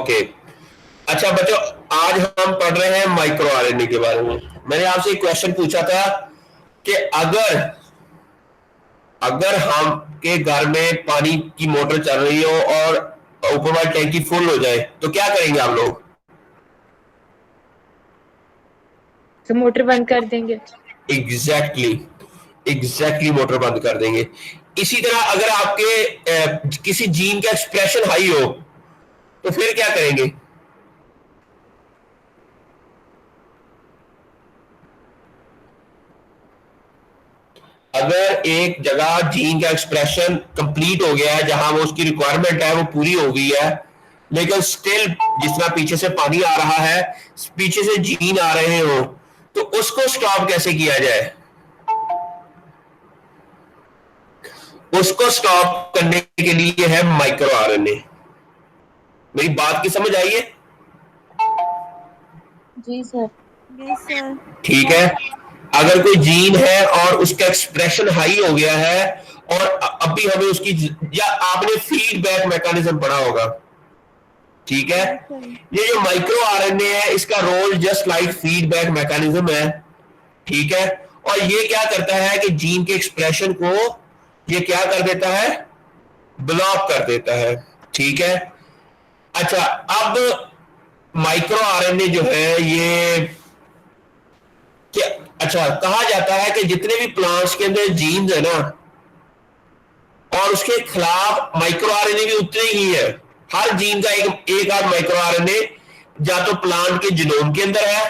Okay. अच्छा बच्चों, आज हम पढ़ रहे हैं माइक्रो आरएनए के बारे में। मैंने आपसे एक क्वेश्चन पूछा था कि अगर अगर हम के घर में पानी की मोटर चल रही हो और ऊपर वाली टैंकी फुल हो जाए तो क्या करेंगे आप लोग? तो मोटर बंद कर देंगे। एग्जैक्टली एग्जैक्टली मोटर बंद कर देंगे। इसी तरह अगर आपके किसी जीन का एक्सप्रेशन हाई हो तो फिर क्या करेंगे? अगर एक जगह जीन का एक्सप्रेशन कंप्लीट हो गया है, जहां वो उसकी रिक्वायरमेंट है वो पूरी हो गई है, लेकिन स्टिल जिस तरह पीछे से पानी आ रहा है, पीछे से जीन आ रहे हो, तो उसको स्टॉप कैसे किया जाए? उसको स्टॉप करने के लिए है माइक्रो आरएनए। मेरी बात की समझ आई है? जी सर। Yes sir. ठीक है। अगर कोई जीन है और उसका एक्सप्रेशन हाई हो गया है और अभी हमें उसकी, या आपने फीडबैक मैकेनिज्म पढ़ा होगा, ठीक है? Yes sir. ये जो माइक्रो आरएनए है इसका role just like feedback mechanism है, ठीक है? और ये क्या करता है कि जीन के एक्सप्रेशन को ये क्या कर देता है? ब्लॉक कर देता है, ठीक है? अच्छा, अब माइक्रो आरएनए जो है ये क्या, अच्छा कहा जाता है कि जितने भी प्लांट्स के अंदर जीन्स है ना, और उसके खिलाफ माइक्रो आरएनए भी उतने ही है। हर जीन का एक आध माइक्रो आरएनए या तो प्लांट के जीनोम के अंदर है,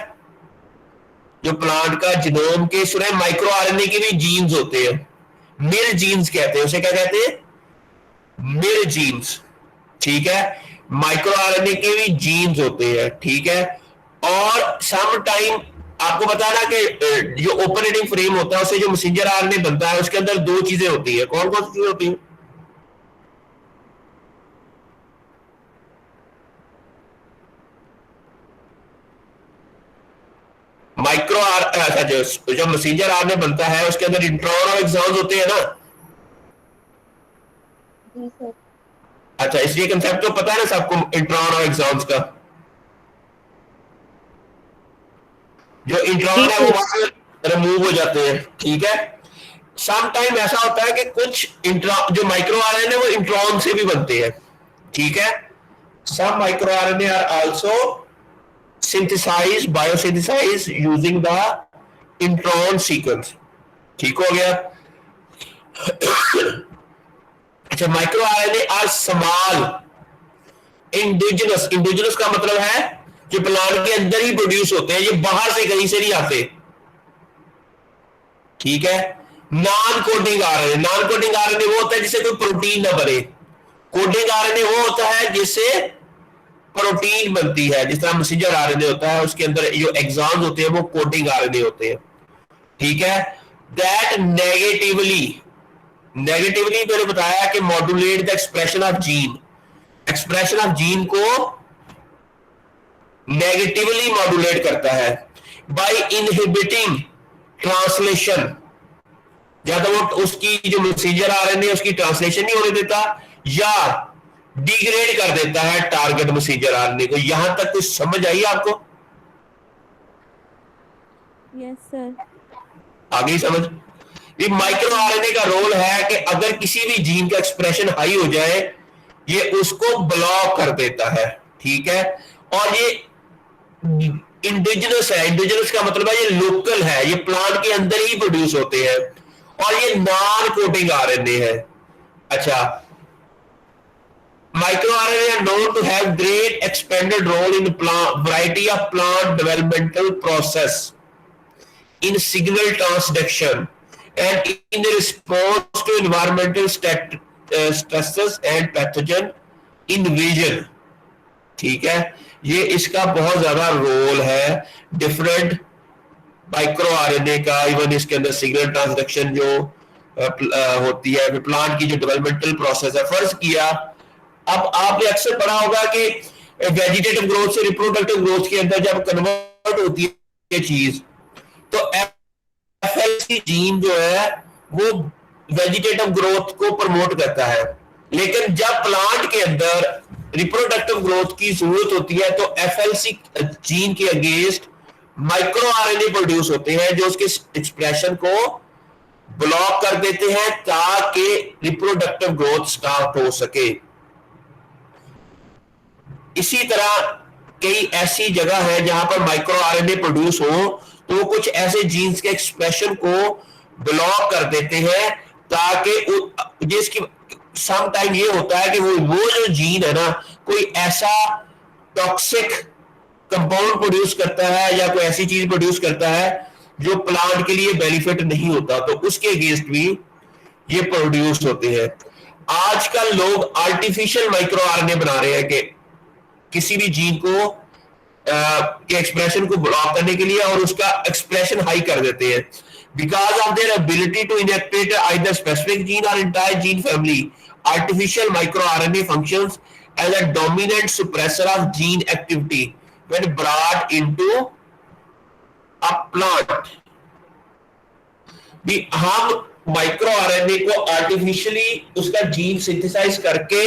जो प्लांट का जीनोम के सुने, माइक्रो आरएनए के भी जीन्स होते हैं, मिर जीन्स कहते हैं उसे, क्या कहते हैं? मिर जीन्स, ठीक है? माइक्रो आरएनए के भी जीन्स होते हैं, ठीक है? और सम टाइम आपको पता है ना कि जो ओपन रीडिंग फ्रेम होता है उससे जो मैसेंजर आरएनए बनता है उसके अंदर दो चीजें होती है। कौन कौन सी चीजें होती है? माइक्रो आर अच्छा, जो मैसेंजर आरएनए बनता है उसके अंदर इंट्रॉन और एक्सॉन्स होते हैं ना। जी सर। अच्छा, इसलिए कंसेप्ट तो पता है ना सबको, इंट्रॉन और एक्सॉन्स का। जो जी इंट्रॉन है वो सर। वहां से रिमूव हो जाते हैं, ठीक है? सम टाइम ऐसा होता है कि कुछ इंट्रॉन जो माइक्रो आरएनए वो इंट्रॉन से भी बनते हैं, ठीक है? Some micro RNA are also synthesise biosynthesise using the intron sequence. ठीक हो गया? अच्छा, micro RNA are small indigenous. Indigenous का मतलब है कि प्लांट के अंदर ही प्रोड्यूस होते हैं, ये बाहर से कहीं से नहीं आते, ठीक है? Non coding RNA, non coding RNA वो होता है जिससे कोई प्रोटीन ना बने। कोडिंग आरएनए वो होता है जिससे प्रोटीन बनती है, जिस तरह मैसेंजर आरएनए होता है उसके अंदर जो एक्सॉन्स होते हैं वो कोडिंग आरएनए होते हैं, ठीक है? दैट नेगेटिवली, नेगेटिवली मैंने बताया कि modulate the expression of gene, expression of gene को नेगेटिवली मॉड्यूलेट करता है बाय इनहिबिटिंग ट्रांसलेशन। या तो वो उसकी जो मैसेंजर आरएनए उसकी ट्रांसलेशन नहीं होने देता, या डिग्रेड कर देता है टारगेट मैसेंजर आरएनए को। यहां तक कुछ समझ आई आपको? Yes sir. आगे समझ। ये माइक्रो आरएनए का रोल है कि अगर किसी भी जीन का एक्सप्रेशन हाई हो जाए ये उसको ब्लॉक कर देता है, ठीक है? और ये इंडिजिनस है, इंडिजिनस का मतलब है ये लोकल है, ये प्लांट के अंदर ही प्रोड्यूस होते हैं, और ये नॉन कोडिंग आरएनए है। अच्छा, micro RNA are known to have great expanded role in variety of plant developmental process, in signal transduction, and in response to environmental stresses and pathogen invasion, ठीक है? ये इसका बहुत ज्यादा रोल है different micro RNA का। Even इसके अंदर सिग्नल ट्रांसडक्शन जो होती है, प्लांट की जो डेवलपमेंटल प्रोसेस है। फर्ज किया, अब आपने अक्सर पढ़ा होगा कि वेजिटेटिव ग्रोथ से रिप्रोडक्टिव ग्रोथ के अंदर जब कन्वर्ट होती है चीज, तो एफएलसी जीन जो है वो वेजिटेटिव ग्रोथ को प्रमोट करता है, लेकिन जब प्लांट के अंदर रिप्रोडक्टिव ग्रोथ की जरूरत होती है तो एफएलसी जीन के अगेंस्ट माइक्रो आरएनए प्रोड्यूस होते हैं जो उसके एक्सप्रेशन को ब्लॉक कर देते हैं ताकि रिप्रोडक्टिव ग्रोथ स्टार्ट हो सके। इसी तरह कई ऐसी जगह है जहां पर माइक्रो आरएनए प्रोड्यूस हो तो वो कुछ ऐसे जीन्स के एक्सप्रेशन को ब्लॉक कर देते हैं ताकि जिसकी सम टाइम ये होता है कि वो जो जीन है ना कोई ऐसा टॉक्सिक कंपाउंड प्रोड्यूस करता है या कोई ऐसी चीज प्रोड्यूस करता है जो प्लांट के लिए बेनिफिट नहीं होता तो उसके अगेंस्ट भी ये प्रोड्यूस होते हैं। आजकल लोग आर्टिफिशियल माइक्रो आरएनए बना रहे हैं कि किसी भी जीन को के एक्सप्रेशन को ब्लॉक करने के लिए और उसका एक्सप्रेशन हाई कर देते हैं because of their ability to inactivate either specific gene और entire gene family. Artificial micro RNA functions as a dominant suppressor of gene activity when brought into a plant. भी हम माइक्रो आरएनए को artificially उसका gene synthesize करके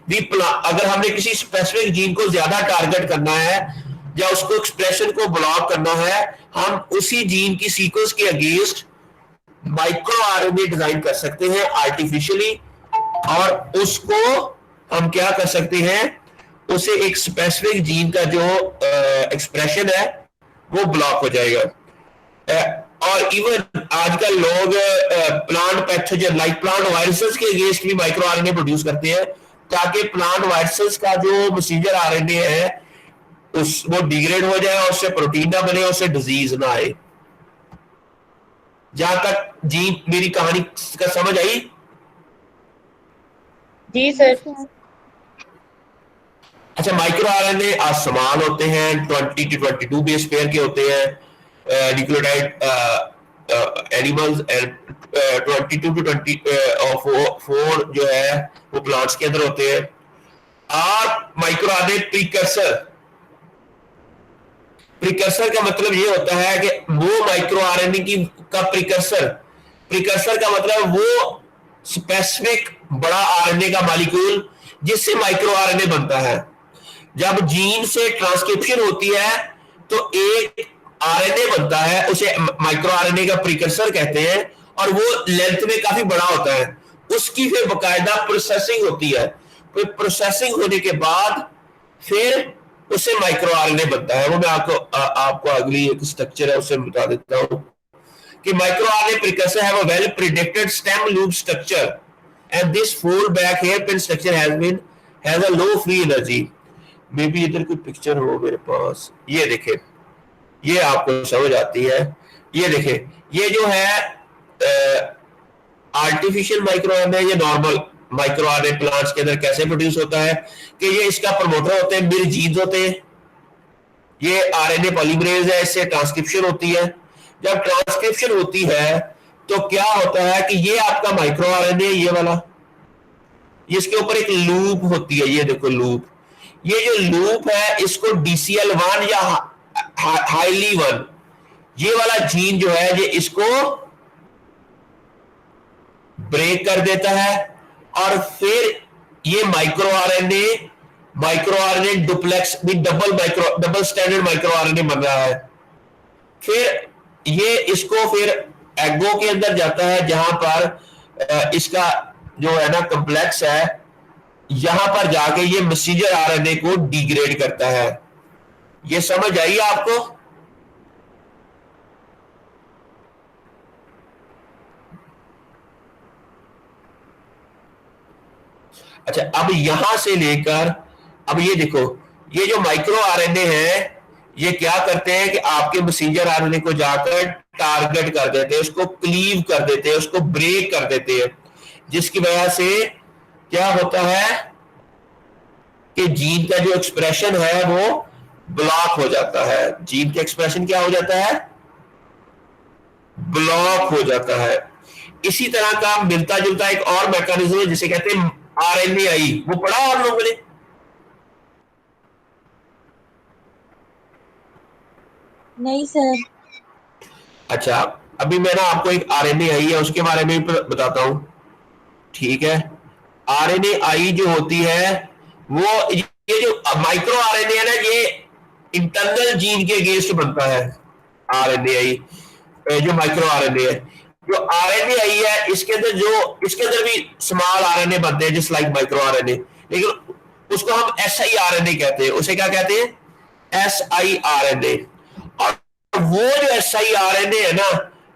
भी अगर हमने किसी स्पेसिफिक जीन को ज्यादा टारगेट करना है या उसको एक्सप्रेशन को ब्लॉक करना है हम उसी जीन की सीक्वेंस के अगेंस्ट माइक्रो आरएनए डिजाइन कर सकते हैं आर्टिफिशियली और उसको हम क्या कर सकते हैं उसे एक स्पेसिफिक जीन का जो एक्सप्रेशन है वो ब्लॉक हो जाएगा। और इवन आजकल लोग plant pathogen like plant viruses के अगेंस्ट भी माइक्रो आरएनए प्रोड्यूस करते हैं ताकि प्लांट वायरसेस का जो मैसेंजर आरएनए है वो डिग्रेड हो जाए और उससे प्रोटीन ना बने और उससे डिजीज ना आए। जहां तक जी मेरी कहानी का समझ आई? जी सर। अच्छा, माइक्रो आरएनए आसमान होते हैं 20 to 22 बेस पेयर के होते हैं न्यूक्लियोटाइड एनिमल्स एंड 22 to 24 जो है वो प्लांट्स के अंदर होते हैं। और माइक्रो आरएनए प्रिकर्सर का मतलब ये होता है कि वो माइक्रो आरएनए की का प्रिकर्सर का मतलब वो स्पेसिफिक बड़ा आरएनए का मॉलिक्यूल जिससे माइक्रो आरएनए बनता है। जब जीन से ट्रांसक्रिप्शन होती है तो एक आरएनए बनता है, उसे माइक्रो आरएनए का प्रिकर्सर कहते हैं और वो लेंथ में काफी बड़ा होता है। उसकी फिर बकायदा प्रोसेसिंग होती है, फिर प्रोसेसिंग होने के बाद फिर उससे माइक्रो आरएनए बनता है। वो मैं आपको अगली एक स्ट्रक्चर है उससे बता देता हूं कि micro RNA precursor have a well predicted stem loop structure and this fold back hairpin structure has a low free energy. May be इधर कोई पिक्चर हो मेरे पास, ये देखें, ये आपको समझ आती है। ये देखें, ये जो है आर्टिफिशियल माइक्रो आरएनए या नॉर्मल माइक्रो आरएनए प्लांट्स के अंदर कैसे प्रोड्यूस होता है कि ये इसका प्रमोटर होते हैं, मिर जीन्स होते हैं, ये आरएनए पॉलीमरेज है, इससे ट्रांसक्रिप्शन होती है। जब ट्रांसक्रिप्शन होती है तो क्या होता है कि ये आपका माइक्रो आरएनए ये वाला, इसके ऊपर एक लूप होती है, ये देखो लूप, ये जो लूप है इसको DCL1 या हाईली 1 ये वाला जीन जो है ये इसको ब्रेक कर देता है और फिर ये माइक्रो आरएनए डुप्लेक्स भी डबल स्टैंडर्ड माइक्रो आरएनए बन रहा है। फिर ये इसको फिर एगो के अंदर जाता है जहां पर इसका जो है ना कॉम्प्लेक्स है, यहां पर जाके ये मैसेंजर आरएनए को डिग्रेड करता है। ये समझ आई आपको? अच्छा, अब यहां से लेकर अब ये देखो, ये जो माइक्रो आरएनए है ये क्या करते हैं कि आपके मैसेंजर आरएनए को जाकर टारगेट कर देते हैं, उसको क्लीव कर देते हैं, उसको ब्रेक कर देते हैं, जिसकी वजह से क्या होता है कि जीन का जो एक्सप्रेशन है वो ब्लॉक हो जाता है। जीन का एक्सप्रेशन क्या हो जाता है? ब्लॉक हो जाता है। इसी तरह का मिलता जुलता एक और मैकेनिज्म है जिसे कहते हैं RNAi। वो पढ़ा आप लोगों ने? नहीं सर। अच्छा, अभी मैं ना आपको एक RNAi है उसके बारे में भी बताता हूं, ठीक है? RNAi जो होती है वो ये जो माइक्रो आरएनए है ना, ये इंटरनल जीन के अगेंस्ट बनता है। आरएनए जो माइक्रो आरएनए है, जो आरएनए आई है, इसके अंदर भी स्मॉल आरएनए बनते हैं, जस्ट लाइक माइक्रो आरएनए, लेकिन उसको हम एसआई आरएनए कहते हैं। उसे क्या कहते हैं? SI RNA. और वो जो एसआई आरएनए है ना,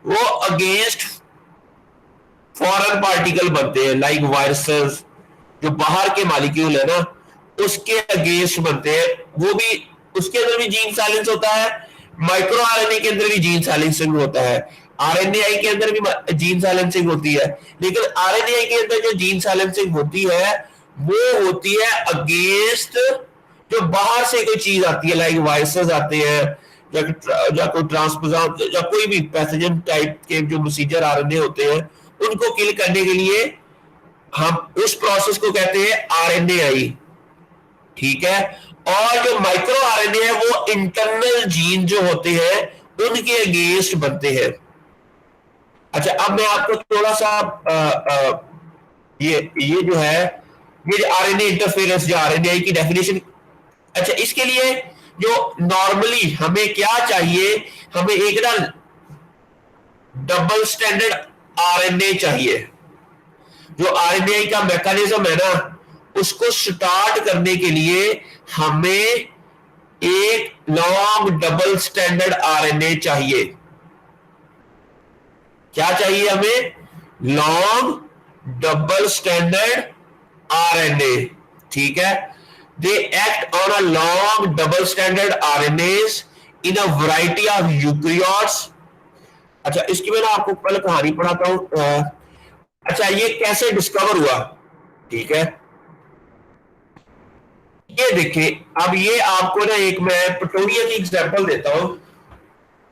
वो अगेंस्ट फॉरेन पार्टिकल बनते हैं, लाइक वायरसेस, जो बाहर के मॉलिक्यूल है ना, उसके अगेंस्ट बनते हैं। वो भी, उसके अंदर भी जीन साइलेंस होता है, माइक्रो आरएनए के अंदर भी जीन साइलेंसिंग होता है, आरएनए के अंदर भी जीन साइलेंसिंग होती है। लेकिन आरएनए के अंदर जो जीन साइलेंसिंग होती है, वो होती है अगेंस्ट जो बाहर से कोई चीज आती है, लाइक वायरसेस आते हैं, या कोई ट्रांसपोजन या कोई भी पैथोजन टाइप के जो मैसेंजर आरएनए होते हैं, उनको किल करने के लिए हम उस प्रोसेस को कहते हैं आरएनएआई। ठीक है। और जो माइक्रो आरएनए है, वो इंटरनल जीन जो होते हैं उनके अगेंस्ट बनते हैं। अच्छा, अब मैं आपको थोड़ा सा ये जो है, ये आरएनए इंटरफेरेंस, जो आरएनए की डेफिनेशन। अच्छा, इसके लिए जो नॉर्मली हमें क्या चाहिए, हमें एक ना डबल स्टैंडर्ड आरएनए चाहिए। जो आरएनए का मैकेनिज्म है ना, उसको स्टार्ट करने के लिए हमें एक लॉन्ग डबल स्टैंडर्ड आरएनए चाहिए। क्या चाहिए हमें? Long double standard RNA. ठीक है। They act on a long double standard RNS in a variety of eukaryotes. अच्छा, इसकी मैं ना आपको पहले कहानी पढ़ाता हूं। अच्छा, ये कैसे डिस्कवर हुआ? ठीक है, ये देखिए, अब ये आपको ना एक मैं पटोनिया की एग्जांपल देता हूं।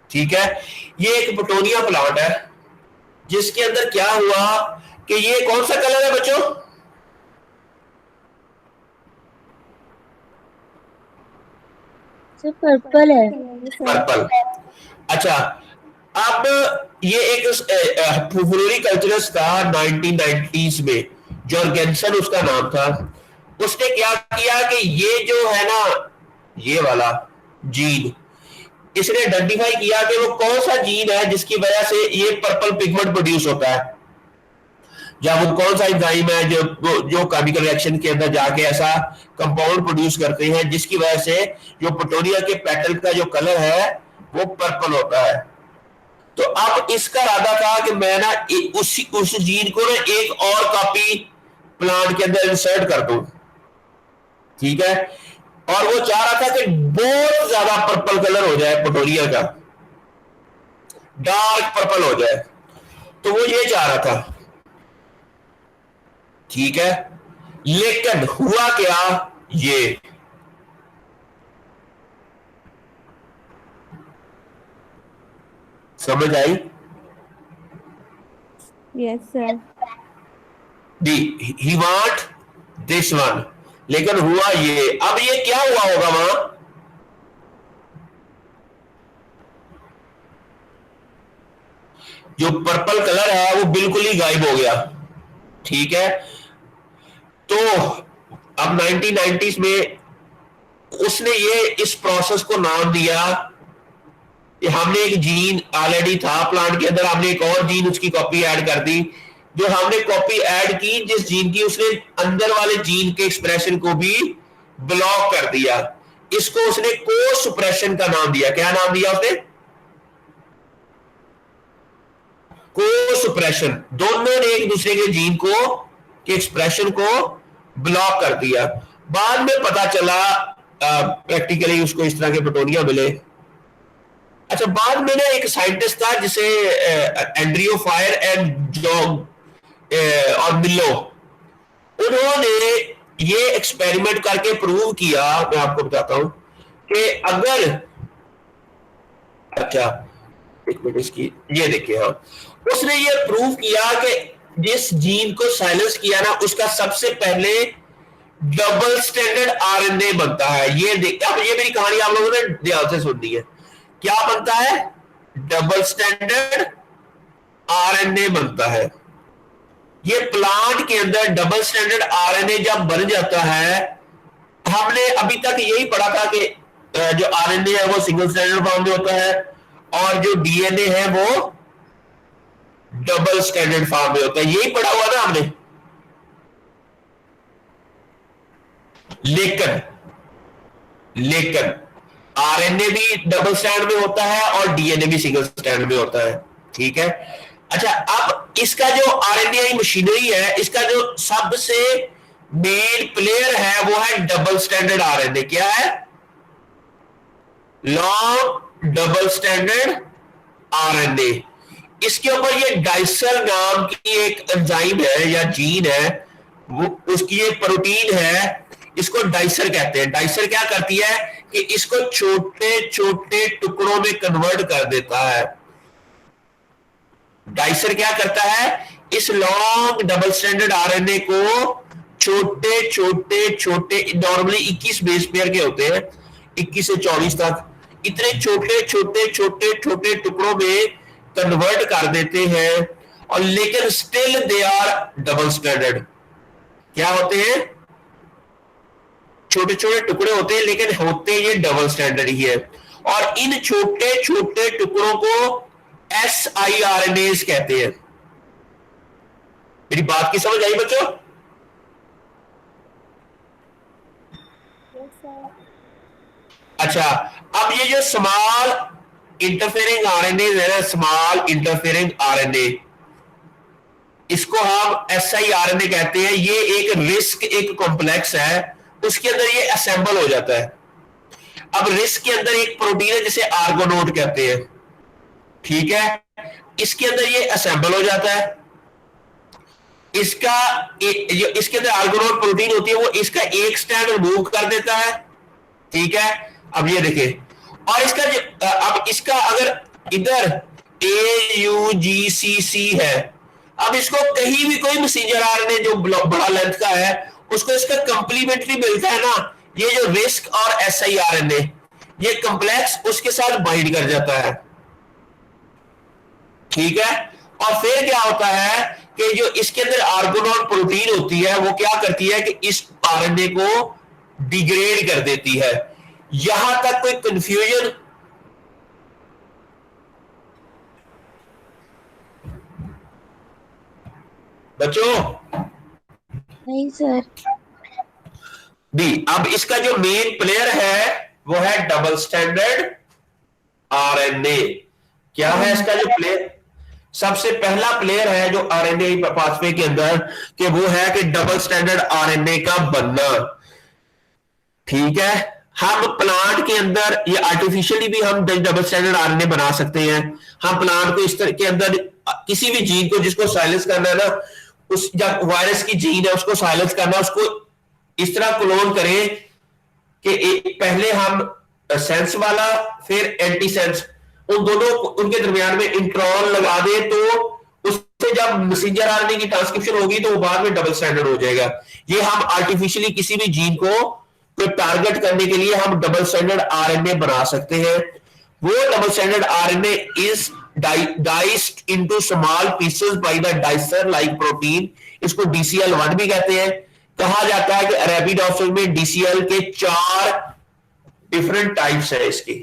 ठीक है, ये एक पटोनिया प्लांट है, जिसके अंदर क्या हुआ कि ये कौन सा कलर है बच्चों? सर पर्पल है। पर्पल। अच्छा, अब ये एक फ्लोरिकल्चरस था 1990s में, जॉर्गेनसन उसका नाम था। उसने क्या किया कि ये जो है ना, ये वाला जीन, इसने आइडेंटिफाई किया कि वो कौन सा जीन है जिसकी वजह से ये पर्पल पिगमेंट प्रोड्यूस होता है, या वो कौन सा एंजाइम है जो केमिकल रिएक्शन के अंदर जाके ऐसा कंपाउंड प्रोड्यूस करते हैं जिसकी वजह से जो पटोनिया के पेटल का जो कलर है वो पर्पल होता है। तो अब इसका इरादा था कि मैं ना उस जीन को ना एक और कॉपी प्लांट के अंदर इंसर्ट कर दूं। ठीक है, और वो चाह रहा था कि बहुत ज्यादा पर्पल कलर हो जाए, पटोनिया का डार्क पर्पल हो जाए, तो वो ये चाह रहा था। ठीक है, लेकिन हुआ क्या, ये समझ आई? Yes, sir. He want this one, लेकिन हुआ ये। अब ये क्या हुआ होगा वहां? जो पर्पल कलर है वो बिल्कुल ही गायब हो गया। ठीक है, तो अब 1990s में उसने ये इस प्रोसेस को नाम दिया कि हमने एक जीन ऑलरेडी था प्लांट के अंदर, हमने एक और जीन उसकी कॉपी ऐड कर दी। जो हमने कॉपी ऐड की जिस जीन की, उसने अंदर वाले जीन के एक्सप्रेशन को भी ब्लॉक कर दिया। इसको उसने को सुप्रेशन का नाम दिया। क्या नाम दिया उसने? को सुप्रेशन। दोनों ने एक दूसरे के जीन को के एक्सप्रेशन को ब्लॉक कर दिया। बाद में पता चला प्रैक्टिकली उसको इस तरह के पटोनिया मिले। अच्छा, बाद में ना एक साइंटिस्ट था जिसे एंड्रियो फायर एंड जॉग और मिलो, उन्होंने ये एक्सपेरिमेंट करके प्रूव किया। मैं आपको बताता हूं कि अगर, अच्छा एक मिनट, इसकी ये देखिए, हाँ, उसने ये प्रूव किया कि जिस जीन को साइलेंस किया ना, उसका सबसे पहले डबल स्टैंडर्ड आरएनए बनता है। ये देखिए, अब ये मेरी कहानी आप लोगों ने ध्यान से सुननी है। क्या बनता है? डबल स्टैंडर्ड आरएनए बनता है। ये प्लांट के अंदर डबल स्टैंडर्ड आरएनए जब बन जाता है, हमने अभी तक यही पढ़ा था कि जो आरएनए है वो सिंगल स्ट्रैंडेड फॉर्म में होता है और जो डीएनए है वो डबल स्टैंडर्ड फॉर्म में होता है, यही पढ़ा हुआ ना हमने। लेकिन लेकिन आरएनए भी डबल स्टैंड में होता है और डीएनए भी सिंगल स्टैंड में होता है, ठीक है। अच्छा, अब इसका जो आरएनए मशीनरी है, इसका जो सबसे मेन प्लेयर है वो है डबल स्टैंडर्ड आरएनए। क्या है? Long double standard RNA. इसके ऊपर ये डाइसर नाम की एक एंजाइम है या जीन है, वो उसकी एक प्रोटीन है, इसको डाइसर कहते हैं। डाइसर क्या करती है कि इसको छोटे छोटे टुकड़ों में कन्वर्ट कर देता है। डाइसर क्या करता है, इस लॉन्ग डबल स्टैंडर्ड आरएनए को छोटे छोटे छोटे, नॉर्मली 21 बेस पेयर के होते हैं, 21 से 24 तक, इतने छोटे छोटे छोटे छोटे टुकड़ों में कन्वर्ट कर देते हैं। और लेकिन still they are double standard. क्या होते हैं? छोटे छोटे टुकड़े होते हैं लेकिन होते ये डबल स्टैंडर्ड ही है। और इन छोटे छोटे टुकड़ों को siRNAs कहते हैं। मेरी बात की समझ आई बच्चों? अच्छा, अब ये जो स्मॉल इंटरफेरिंग आरएनए है ना, स्मॉल इंटरफेरिंग आरएनए, इसको हम siRNA कहते हैं। ये एक रिस्क एक कॉम्प्लेक्स है, उसके अंदर ये असेंबल हो जाता है। अब रिस्क के अंदर एक प्रोटीन है जिसे आर्गोनोड कहते हैं, ठीक है। इसके अंदर ये असेंबल हो जाता है। इसका इसके अंदर आर्गोनोड प्रोटीन होती है, वो इसका एक स्टैंड रिमूव कर देता है, ठीक है। अब ये देखिए, और इसका अब इसका अगर इधर AUGCC है, अब इसको कहीं भी कोई मैसेंजर आरएनए जो बड़ा लेंथ का है उसको इसका कंप्लीमेंट्री मिलता है ना, ये जो रिस्क और siRNA, ये कॉम्प्लेक्स उसके साथ बाइंड कर जाता है, ठीक है। और फिर क्या होता है कि जो इसके अंदर आर्गोनोड प्रोटीन होती है वो क्या करती है कि इस आरएनए को डिग्रेड कर देती है। यहां तक कोई कंफ्यूजन? बच्चों नहीं सर। दी, अब इसका जो मेन प्लेयर है वो है डबल स्टैंडर्ड आरएनए। क्या है इसका जो प्लेयर? सबसे पहला प्लेयर है जो आरएनए पाथवे के अंदर, कि वो है कि डबल स्टैंडर्ड आरएनए का बनना, ठीक है। हम प्लांट के अंदर ये आर्टिफिशियली भी हम डबल स्टैंडर्ड आरएनए बना सकते हैं। हम प्लांट को इस तरह के अंदर किसी भी जीन को जिसको साइलेंस करना है ना, उस जब वायरस की जीन है उसको साइलेंस करना, उसको इस तरह क्लोन करें कि पहले हम सेंस वाला फिर एंटी सेंस, उन दोनों उनके दरमियान में इंट्रॉन लगा दे, तो उससे जब मैसेंजर आरएनए की ट्रांसक्रिप्शन होगी तो वो बाद में डबल स्टैंडर्ड हो जाएगा। ये हम आर्टिफिशियली किसी भी जीन को टारगेट करने के लिए हम डबल स्टैंडर्ड आरएनए बना सकते हैं। वो double standard RNA is diced into small pieces by the dicer like protein. इसको DCL1 भी कहते हैं। कहा जाता है कि अरेबिडोप्सिस में DCL के 4 डिफरेंट टाइप्स है इसकी,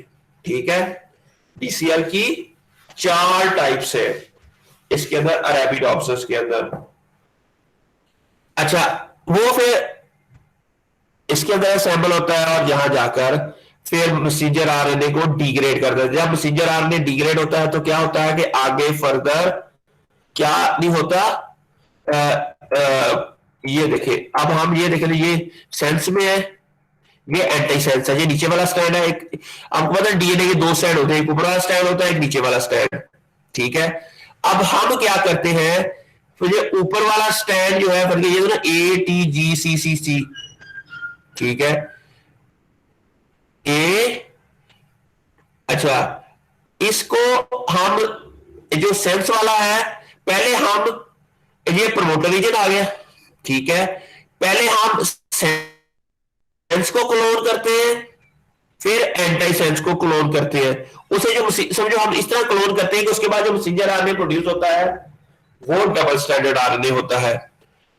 ठीक है। DCL की 4 टाइप्स है इसके अंदर, अरेबिडोप्सिस के अंदर। अच्छा, वो फिर इसके अंदर असेंबल होता है और यहां जाकर फिर मैसेंजर आरएनए को डिग्रेड कर देता है। जब मैसेंजर आरएनए डिग्रेड होता है तो क्या होता है कि आगे फर्दर क्या नहीं होता। ये देखिए, अब हम ये देखें, ये सेंस में है, ये एंटी सेंस है, ये नीचे वाला स्टैंड है। एक आपको पता है डीएनए के 2 स्टैंड होते हैं, एक ऊपर वाला स्टैंड होता है, एक नीचे वाला स्टैंड, ठीक है। अब हम क्या करते हैं, तो ये ऊपर वाला स्टैंड जो है फिर ये ना ATGCCC, ठीक है। अच्छा, इसको हम जो सेंस वाला है, पहले हम ये प्रमोटर रीजन आ गया, ठीक है। पहले हम सेंस को क्लोन करते हैं, फिर एंटी सेंस को क्लोन करते हैं। उसे जो समझो हम इस तरह क्लोन करते हैं कि उसके बाद जो मैसेंजर आरएनए प्रोड्यूस होता है वो डबल स्टैंडर्ड आरएनए होता है।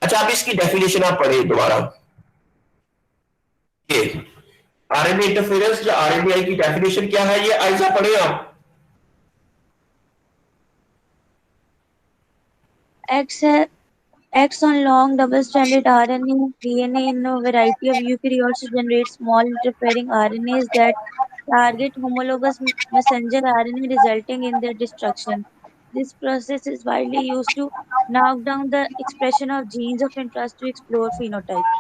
अच्छा, अब इसकी डेफिनेशन आप पढ़े दोबारा। आरएनए इंटरफेरेंस या आरएनए की डेफिनेशन क्या है, ये ऐसा पढ़े आप। X X on long double-stranded RNA DNA in a variety of eukaryotes generate small interfering RNAs that target homologous messenger RNA, resulting in their destruction. This process is widely used to knock down the expression of genes of interest to explore phenotype.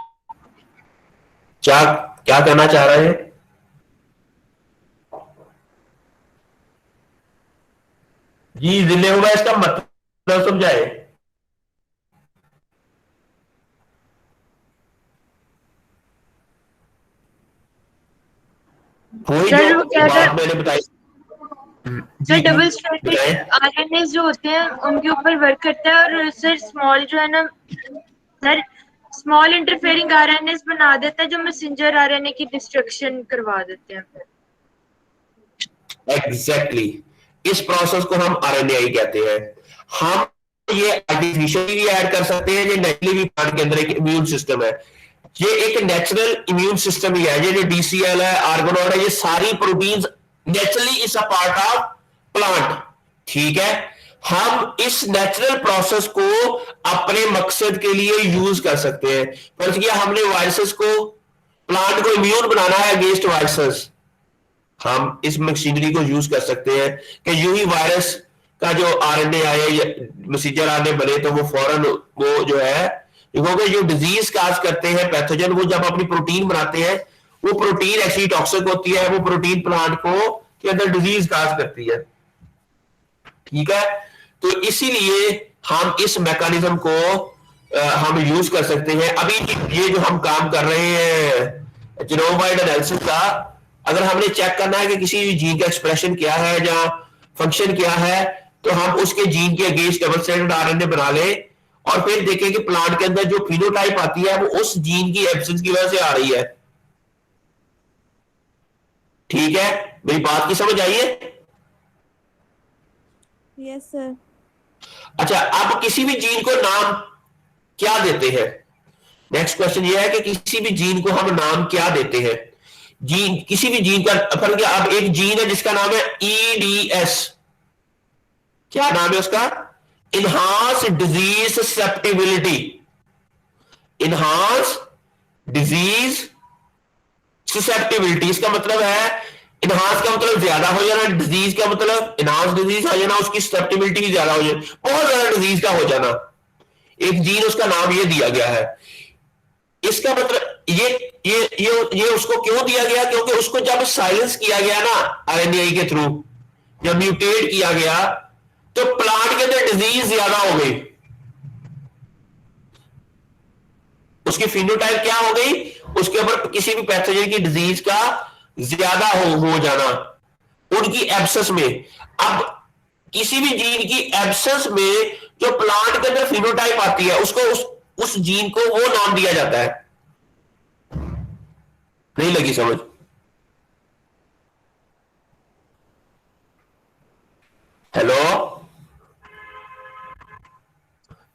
क्या क्या करना चाह रहे हैं जी, जिले हुआ इसका मतलब समझाए। कोई जो सर वो कह रहे बात मैंने बताई। सर जी जी डबल स्ट्रैंडेड बताएं। आरएनए जो होते हैं उनके ऊपर वर्क करता है और सर स्मॉल जो है ना सर स्मॉल इंटरफेयरिंग आरएनए बना देता है जो मैसेंजर आरएनए की डिस्ट्रक्शन करवा देते हैं। एग्जैक्टली इस प्रोसेस को हम आरएनएआई कहते हैं। हम ये आर्टिफिशियली भी ऐड कर सकते हैं, ये नेचुरली भी प्लांट के अंदर एक इम्यून सिस्टम है। ये एक नेचुरल इम्यून सिस्टम ही है। ये जो डीसीएल है, आर्गोनॉड है, ये सारी proteins naturally is a part of plant. ठीक है, हम इस नेचुरल प्रोसेस को अपने मकसद के लिए यूज कर सकते हैं। फर्ज किया हमने वायरसेस को, प्लांट को इम्यून बनाना है अगेंस्ट वायरसेस, हम इस मशीनरी को यूज कर सकते हैं कि यूं ही वायरस का जो आरएनए आए, मैसेंजर आरएनए बने, तो वो फौरन वो जो है, क्योंकि जो डिजीज काज करते हैं पैथोजन, वो जब अपनी प्रोटीन बनाते हैं, वो प्रोटीन एक्चुअली टॉक्सिक होती है, वो प्रोटीन प्लांट को के अंदर डिजीज काज करती है। ठीक है, तो इसीलिए हम इस मैकेनिज्म को हम यूज कर सकते हैं। अभी ये जो हम काम कर रहे हैं जीनोम वाइड एनालिसिस का, अगर हमने चेक करना है कि किसी भी जीन का एक्सप्रेशन क्या है या फंक्शन क्या है, तो हम उसके जीन के अगेंस्ट डबल स्ट्रैंडेड आरएनए बना लें और फिर देखें कि प्लांट के अंदर जो फिनोटाइप आती है वो उस जीन की एब्सेंस की वजह से आ रही है। ठीक है, मेरी बात की समझ आई है? Yes sir. अच्छा, अब किसी भी जीन को नाम क्या देते हैं? नेक्स्ट क्वेश्चन ये है कि किसी भी जीन को हम नाम क्या देते हैं? जीन, किसी भी जीन का फर्क क्या? अब एक जीन है जिसका नाम है ईडीएस, क्या नाम है उसका? Enhance disease susceptibility. Enhance disease susceptibility, इसका मतलब है इनहांस का मतलब ज्यादा हो जाना, डिजीज का मतलब इनहांस डिजीज हो जाना, उसकी ससेप्टिबिलिटी भी ज्यादा हो जाए, बहुत ज्यादा डिजीज का हो जाना। एक जीन, उसका नाम ये दिया गया है। इसका मतलब ये उसको क्यों दिया गया? क्योंकि उसको जब साइलेंस किया गया ना आरएनए के थ्रू, जब म्यूटेट किया गया, तो प्लांट के अंदर डिजीज ज्यादा हो गई। उसकी फिनोटाइप क्या हो गई? उसके ऊपर किसी भी पैथोजन की डिजीज का ज्यादा हो जाना उनकी एब्सेंस में। अब किसी भी जीन की एब्सेंस में जो प्लांट के अंदर फिनोटाइप आती है, उसको उस जीन को वो नाम दिया जाता है। नहीं लगी समझ? हेलो,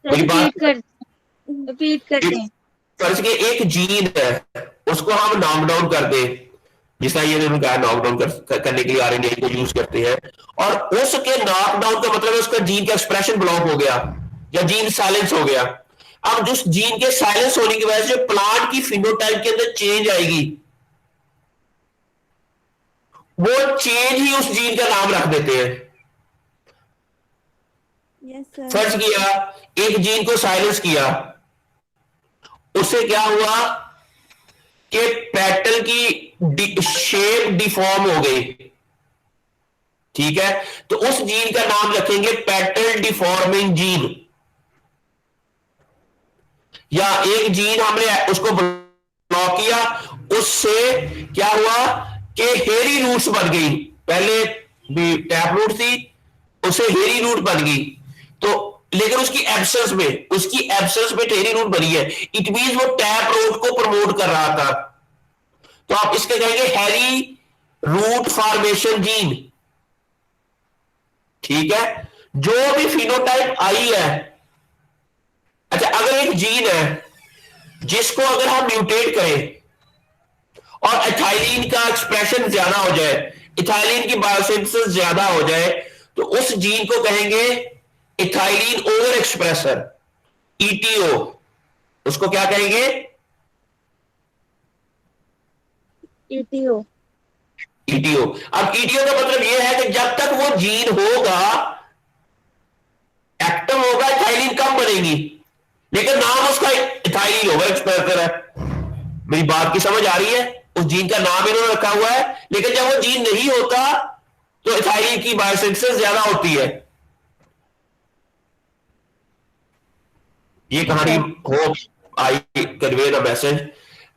मेरी बात रिपीट कर दें। फर्ज के एक जीन है, उसको हम नॉक डाउन कर दें, जिसका ये कहा नॉक डाउन करने के लिए आरएनए को यूज करते हैं, और उसके नॉक डाउन का मतलब है उसका जीन का एक्सप्रेशन ब्लॉक हो गया या जीन साइलेंस हो गया। अब जिस जीन के साइलेंस होने की वजह से प्लांट की फिनोटाइप के अंदर चेंज आएगी, वो चेंज ही उस जीन का नाम रख देते हैं। Yes sir. फर्ज किया एक जीन को साइलेंस किया, उससे क्या हुआ कि पेटल की शेप डिफॉर्म हो गई। ठीक है, तो उस जीन का नाम रखेंगे पेटल डिफॉर्मिंग जीन। या एक जीन हमने उसको ब्लॉक किया, उससे क्या हुआ कि हेरी रूट्स बन गई। पहले भी टैप रूट थी, उसे हेरी रूट बन गई, तो लेकिन उसकी एब्सेंस में हेरी रूट बनी है। इट मींस वो टैप रूट को प्रमोट कर रहा था, तो आप इसके कहेंगे हैरी रूट फॉर्मेशन जीन। ठीक है, जो भी फिनोटाइप आई है। अच्छा, अगर एक जीन है जिसको अगर हम म्यूटेट करें, और इथाइलिन का एक्सप्रेशन ज्यादा हो जाए, इथाइलिन की बायोसिंथेसिस ज्यादा हो जाए, तो उस जीन को कहेंगे इथाइलिन ओवर एक्सप्रेसर, ईटीओ। उसको क्या कहेंगे? ETO। ईटीओ। अब ईटीओ का मतलब यह है कि जब तक वो जीन होगा, एक्टिव होगा, इथाइलिन कम बनेगी, लेकिन नाम उसका इथाइलिन ओवर एक्सप्रेसर है। मेरी बात की समझ आ रही है? उस जीन का नाम इन्होंने रखा हुआ है, लेकिन जब वो जीन नहीं होता तो इथाइलिन की बायोसिंथेसिस ज्यादा होती है। ये कहानी hope I convey the message.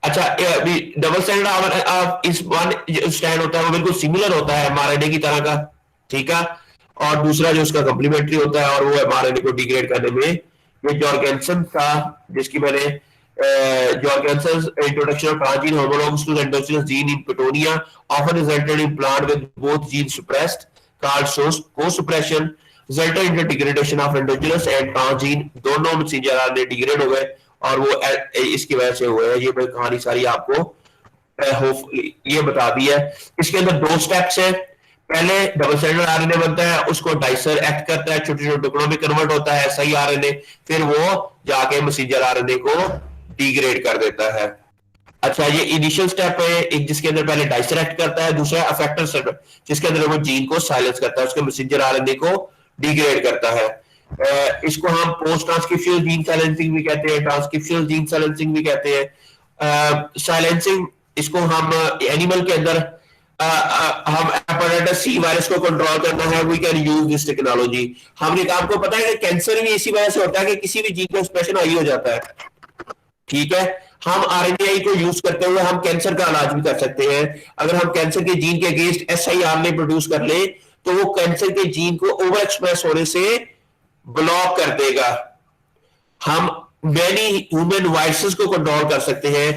अच्छा, अभी डबल स्टैंडर्ड इस वन स्टैंड होता है वो बिल्कुल सिमिलर होता है एमआरएनए की तरह का, ठीक है। और दूसरा जो उसका कम्प्लीमेंट्री होता है और वो एमआरएनए को डिग्रेड करने में, ये जॉर्गेंसन था जिसकी मैंने Jorgensen's introduction of transgene homologs to the endogenous gene in Petonia often resulted in plant with both genes suppressed, called co-suppression, resulted in the degradation of endogenous and transgene, दोनों messenger RNA degrade हो गए और वो इसकी वजह से हुए हैं। ये मैं कहानी सारी आपको होपफुली ये बता दी है। इसके अंदर दो स्टेप्स है। पहले डबल स्टैंडर्ड आरएनए बनता है, उसको डाइसर एक्ट करता है, छोटे छोटे टुकड़ों में कन्वर्ट होता है सही आरएनए, फिर वो जाके मैसेंजर आरएनए को डिग्रेड कर देता है। अच्छा, ये इनिशियल स्टेप है एक, जिसके अंदर पहले डाइसर एक्ट करता है, दूसरा अफेक्टर स्टेप जिसके अंदर वो जीन को साइलेंस करता है, उसके मैसेंजर आरएनए को डिग्रेड करता है। इसको हम पोस्ट ट्रांसक्रिप्शनल जीन साइलेंसिंग भी कहते हैं, ट्रांसक्रिप्शनल जीन साइलेंसिंग भी कहते हैं। साइलेंसिंग इसको हम एनिमल के अंदर हम हेपेटाइटिस सी वायरस को कंट्रोल करना है, we can use this technology. हमने आपको पता है कि कैंसर भी इसी वजह से होता है कि किसी भी जीन का एक्सप्रेशन हाई हो जाता है, ठीक है। हम आरएनए को यूज करते हुए हम कैंसर का इलाज भी कर सकते हैं। अगर हम कैंसर के जीन के अगेंस्ट एसआईआरएनए प्रोड्यूस कर ले तो वो कैंसर के जीन को ओवर एक्सप्रेस होने से ब्लॉक कर देगा। हम मैनी ह्यूमन वायरसेस को कंट्रोल कर सकते हैं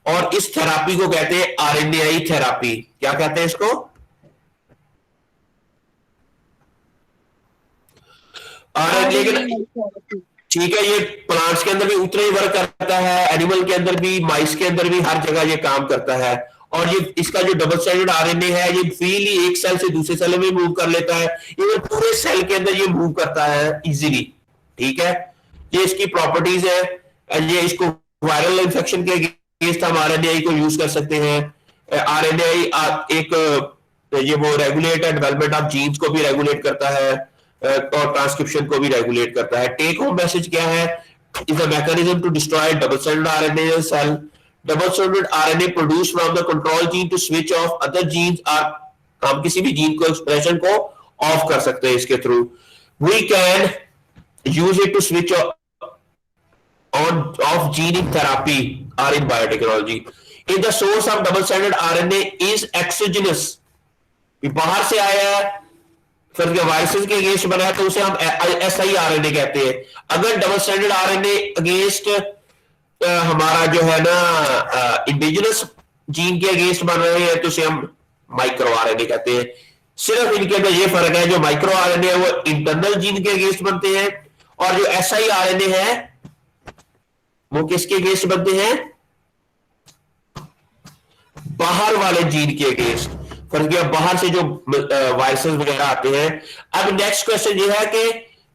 और इस थेरापी को कहते हैं आरएनएआई थेरापी। क्या कहते हैं इसको? लेकिन ठीक है, ये प्लांट्स के अंदर भी उतना ही वर्क करता है, एनिमल के अंदर भी, माइस के अंदर भी, हर जगह ये काम करता है। और ये इसका जो डबल स्टैंडर्ड आरएनए है ये फ्रीली एक सेल से दूसरे सेल में मूव कर लेता है, ये पूरे सेल के अंदर ये मूव करता है इजीली, ठीक है। ये इसकी प्रॉपर्टीज है। ये इसको वायरल इंफेक्शन के अगेंस्ट हम आरएनए को यूज कर सकते हैं। आरएनए एक ये वो रेगुलेट डेवलपमेंट ऑफ जीन्स को भी रेगुलेट करता है और ट्रांसक्रिप्शन को भी रेगुलेट करता है। टेक होम मैसेज क्या है? Is a mechanism to destroy double standard RNA cell. Double standard RNA produce from the control gene to switch off other genes are, हम किसी भी जीन को एक्सप्रेशन को ऑफ कर सकते हैं इसके through. We can use it to switch on off gene in therapy और in biotechnology. In the source of double standard RNA is exogenous, बाहर से आया है, फिर वायरसेस के अगेंस्ट बना है तो उसे हम एसआईआरएनए कहते हैं। अगर डबल स्टैंडर्ड आरएनए अगेंस्ट हमारा जो है ना इंडिजिनस जीन के अगेंस्ट बन रहे हैं तो उसे हम माइक्रो आरएनए कहते हैं। सिर्फ इनके अंदर ये फर्क है, जो माइक्रो आरएनए है वो इंटरनल जीन के अगेंस्ट बनते हैं और जो एसआईआरएनए है वो किसके अगेंस्ट बनते हैं? बाहर वाले जीन के अगेंस्ट। फर्क किया, बाहर से जो वायरसेस वगैरह आते हैं। अब नेक्स्ट क्वेश्चन ये है कि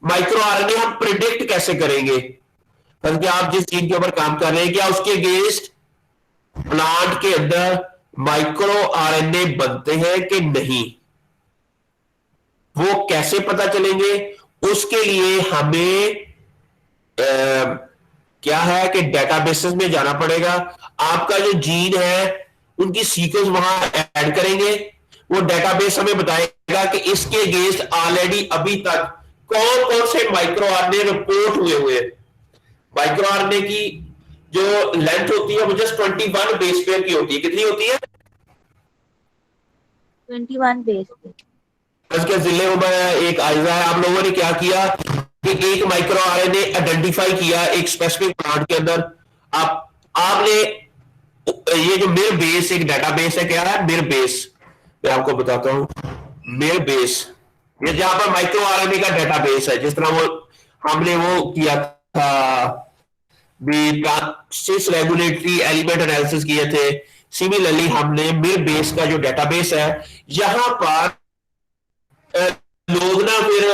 माइक्रो आरएनए हम प्रिडिक्ट कैसे करेंगे? फर्क किया, आप जिस जीन के ऊपर काम कर रहे हैं क्या उसके अगेंस्ट प्लांट के अंदर माइक्रो आरएनए बनते हैं कि नहीं, वो कैसे पता चलेंगे? उसके लिए हमें क्या है कि डेटाबेसेस में जाना पड़ेगा। आपका जो जीन है उनकी सीक्वेंस वहां ऐड करेंगे, वो डेटाबेस हमें बताएगा कि इसके अगेंस्ट ऑलरेडी अभी तक कौन कौन से माइक्रो आरएनए रिपोर्ट हुए हैं। माइक्रो आरएनए की जो लेंथ होती है वो जस्ट 21 बेस पेयर की होती है। कितनी होती है? 21 बेस पेयर। इसके जिले में एक आइजा है, आप लोगों ने क्या किया कि एक माइक्रो आरएनए आइडेंटिफाई किया एक स्पेसिफिक प्लांट के अंदर। आपने ये जो मिर बेस एक डेटाबेस है, क्या है मिर बेस, मैं आपको बताता हूं। मिर बेस ये जहां पर माइक्रो आरएनए का डेटाबेस है, जिस तरह वो हमने वो किया था भी 6 रेगुलेटरी एलिमेंट एनालिसिस किए थे, सिमिलरली हमने मिर बेस का जो डेटाबेस है, यहां पर लोग ना फिर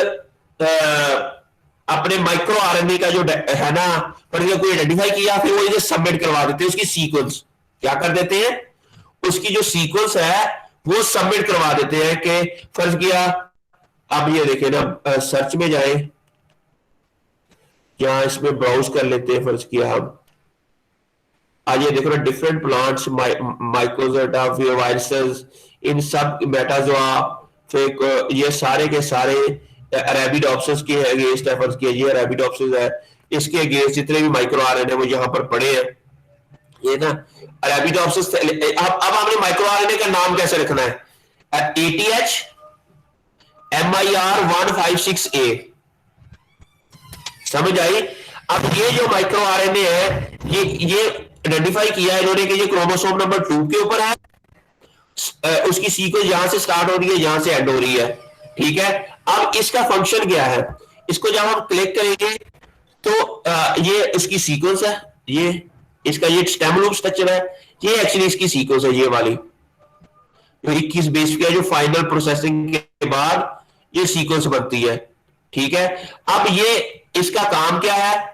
अपने माइक्रो आरएनए का जो है ना पर कोई आइडेंटिफाई किया, फिर वो इधर सबमिट करवा देते हैं, उसकी सीक्वेंस क्या कर देते हैं, उसकी जो सीक्वेंस है वो सबमिट करवा देते हैं कि फर्ज किया, अब ये देखें ना सर्च में जाए या इसमें ब्राउज कर लेते हैं, फर्ज किया हम आज ये देखो ना डिफरेंट प्लांट्स माइक्रोजोटा वायरसेस इन सब मेटाजोआ, फिर ये सारे के सारे अरेबिडोप्सिस के अगेंस्ट एफर्ट्स किए, ये अरेबिडोप्सिस है, इसके अगेंस्ट जितने भी माइक्रो आरएनए वो यहाँ पर पड़े हैं, ये ना अरेबिडोप्सिस। अब हमने माइक्रो आरएनए का नाम कैसे रखना है, ATH MIR 156A, समझ आई। अब ये जो माइक्रो आरएनए है ये आइडेंटिफाई किया है इन्होंने कि ये क्रोमोसोम नंबर 2 के ऊपर है, उसकी सीक्वेंस यहां से स्टार्ट हो रही है, यहां से एंड हो रही है, ठीक है। अब इसका फंक्शन क्या है, इसको जब हम क्लिक करेंगे तो ये इसकी सीक्वेंस है, ये इसका ये स्टेम लूप स्ट्रक्चर है, ये एक्चुअली इसकी सीक्वेंस है, ये वाली जो 21 बेस की है, जो फाइनल प्रोसेसिंग के बाद ये सीक्वेंस बनती है, ठीक है। अब ये इसका काम क्या है,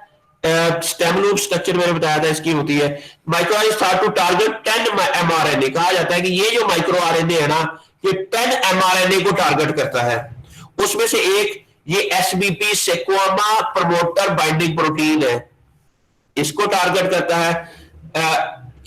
स्टेम लूप स्ट्रक्चर मैंने बताया था इसकी होती है micro RNA start to target 10 mRNA, कहा जाता है कि ये जो माइक्रो आरएनए है ना ये 10 mRNA को टारगेट करता है, उसमें से एक ये SBP सेक्वामा प्रमोटर बाइंडिंग प्रोटीन है, इसको टारगेट करता है,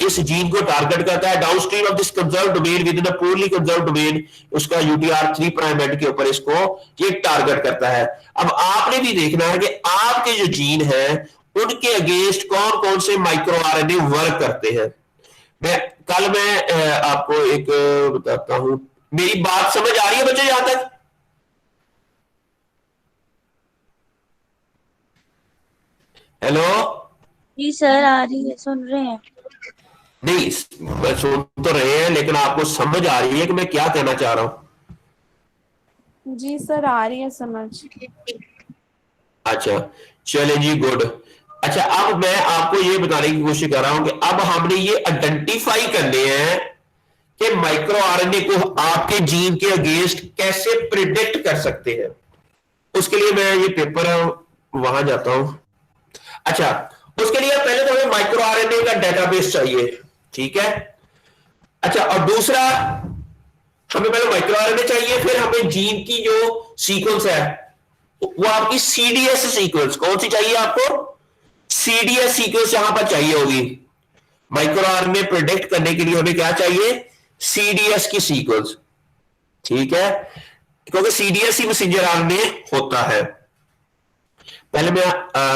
इस जीन को टारगेट करता है। Downstream of this conserve domain with in a पूरली conserve domain, उसका UTR3 प्राइम एंड के ऊपर इसको ये टारगेट करता है। अब आपने भी देखना है कि आपके जो जीन है उनके अगेंस्ट कौन कौन से माइक्रो आरएनए वर्क करते हैं। मैं आपको एक बताता हूं, मेरी बात समझ आ रही है बच्चों यहां तक? हेलो जी सर, आ रही है, सुन रहे हैं। नहीं सुन तो रहे हैं, लेकिन आपको समझ आ रही है कि मैं क्या कहना चाह रहा हूं? जी सर, आ रही है समझ। अच्छा चले जी, गुड। अच्छा अब मैं आपको ये बताने की कोशिश कर रहा हूं कि अब हमने ये आइडेंटिफाई करने हैं कि माइक्रो आरएनए को आपके जीन के अगेंस्ट कैसे प्रिडिक्ट कर सकते हैं। उसके लिए मैं ये पेपर वहां जाता हूं। अच्छा उसके लिए पहले तो हमें माइक्रो आरएनए का डेटाबेस चाहिए, ठीक है। अच्छा और दूसरा हमें पहले माइक्रो आरएनए चाहिए, फिर हमें जीन की जो सीक्वेंस है वो आपकी CDS सीक्वेंस, कौन सी चाहिए आपको, CDS सीक्वेंस यहां पर चाहिए होगी। माइक्रो आरएनए प्रिडिक्ट करने के लिए हमें क्या चाहिए, CDS की सीक्वेंस, ठीक है, क्योंकि CDS ही मैसेंजर आरएनए होता है। पहले मैं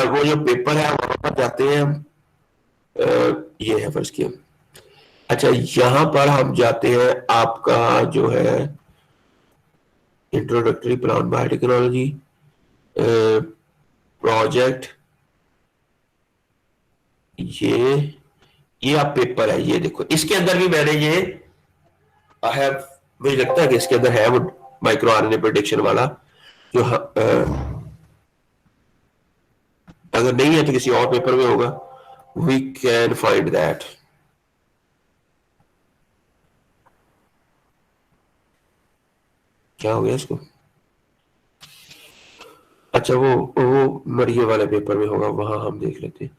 वो जो पेपर है वहां पर जाते हैं, ये है फर्स्ट की। अच्छा यहां पर हम जाते हैं, आपका जो है इंट्रोडक्टरी प्लान बायोटेक्नोलॉजी प्रोजेक्ट, ये आप पेपर है, ये देखो इसके अंदर भी मैंने ये है, मुझे लगता है कि इसके अंदर है वो माइक्रो आरएनए प्रेडिक्शन वाला जो अगर नहीं है तो किसी और पेपर में होगा, वी कैन फाइंड दैट। क्या हो गया इसको, अच्छा वो मरिए वाले पेपर में होगा, वहां हम देख लेते हैं।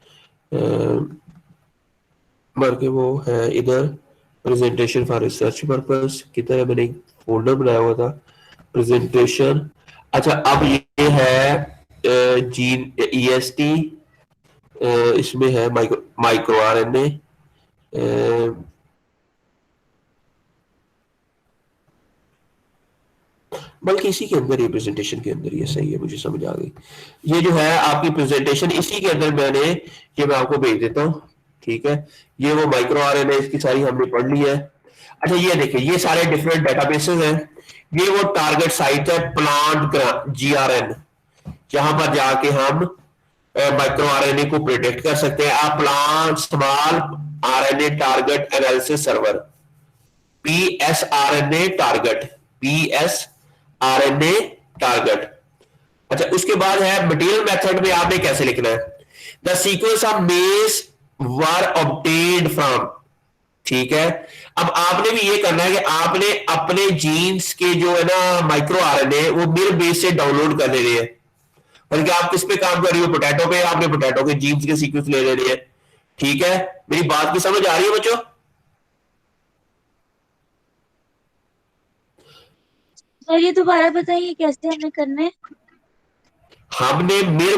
मर के वो है इधर प्रेजेंटेशन फॉर रिसर्च पर्पस की तरह मैंने एक फोल्डर बनाया हुआ था, प्रेजेंटेशन। अच्छा अब ये है जीन EST, इसमें है माइक्रो आरएनए, बल्कि इसी के अंदर, ये प्रेजेंटेशन के अंदर, ये सही है, मुझे समझ आ गई। ये जो है आपकी प्रेजेंटेशन इसी के अंदर मैंने, ये मैं आपको भेज देता हूँ, ठीक है। ये वो माइक्रो आरएनए इसकी सारी हमने पढ़ ली है। अच्छा ये देखिए ये सारे डिफरेंट डेटाबेसेस हैं, ये वो टारगेट साइट है प्लांट GRN, जहां पर जाके हम माइक्रो आरएनए को प्रिडिक्ट कर सकते हैं। आप plant small RNA target analysis server PSRNA target. अच्छा उसके बाद है मटेरियल मेथड में आपने कैसे लिखना है, the sequence of base were obtained from, ठीक है। अब आपने भी ये करना है कि आपने अपने जीन्स के जो है ना माइक्रो आरएनए वो मिर बेस से डाउनलोड कर लेने हैं। बल्कि आप किस पे काम कर रही हो, पोटैटो पे, आपने पोटैटो के जीन्स के सीक्वेंस ले लेने हैं। ठीक है, मेरी बात की समझ आ रही है बच्चों? सर ये दोबारा बताइए कैसे हमें करना है। हमने मिर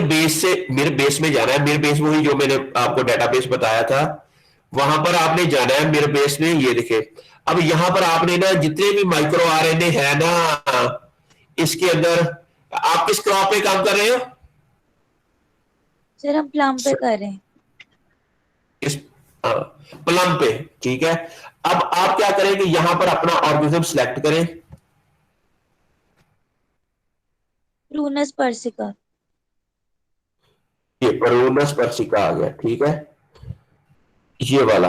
बेस में जाना है। मिर बेस वही जो मैंने आपको डेटाबेस बताया था, वहां पर आपने जाना है मिर बेस में। ये देखे, अब यहां पर आपने ना जितने भी माइक्रो आरएनए है ना इसके अंदर, आप किस क्रॉप पे काम कर रहे हो? सर हम प्लम पे कर रहे हैं। इस प्लम पे, ठीक है। अब आप क्या करें कि यहां पर अपना ऑर्गेनिज्म सिलेक्ट करें। Prunus persica. ये प्रूनस पर्सिका आ गया, ठीक है, ये वाला।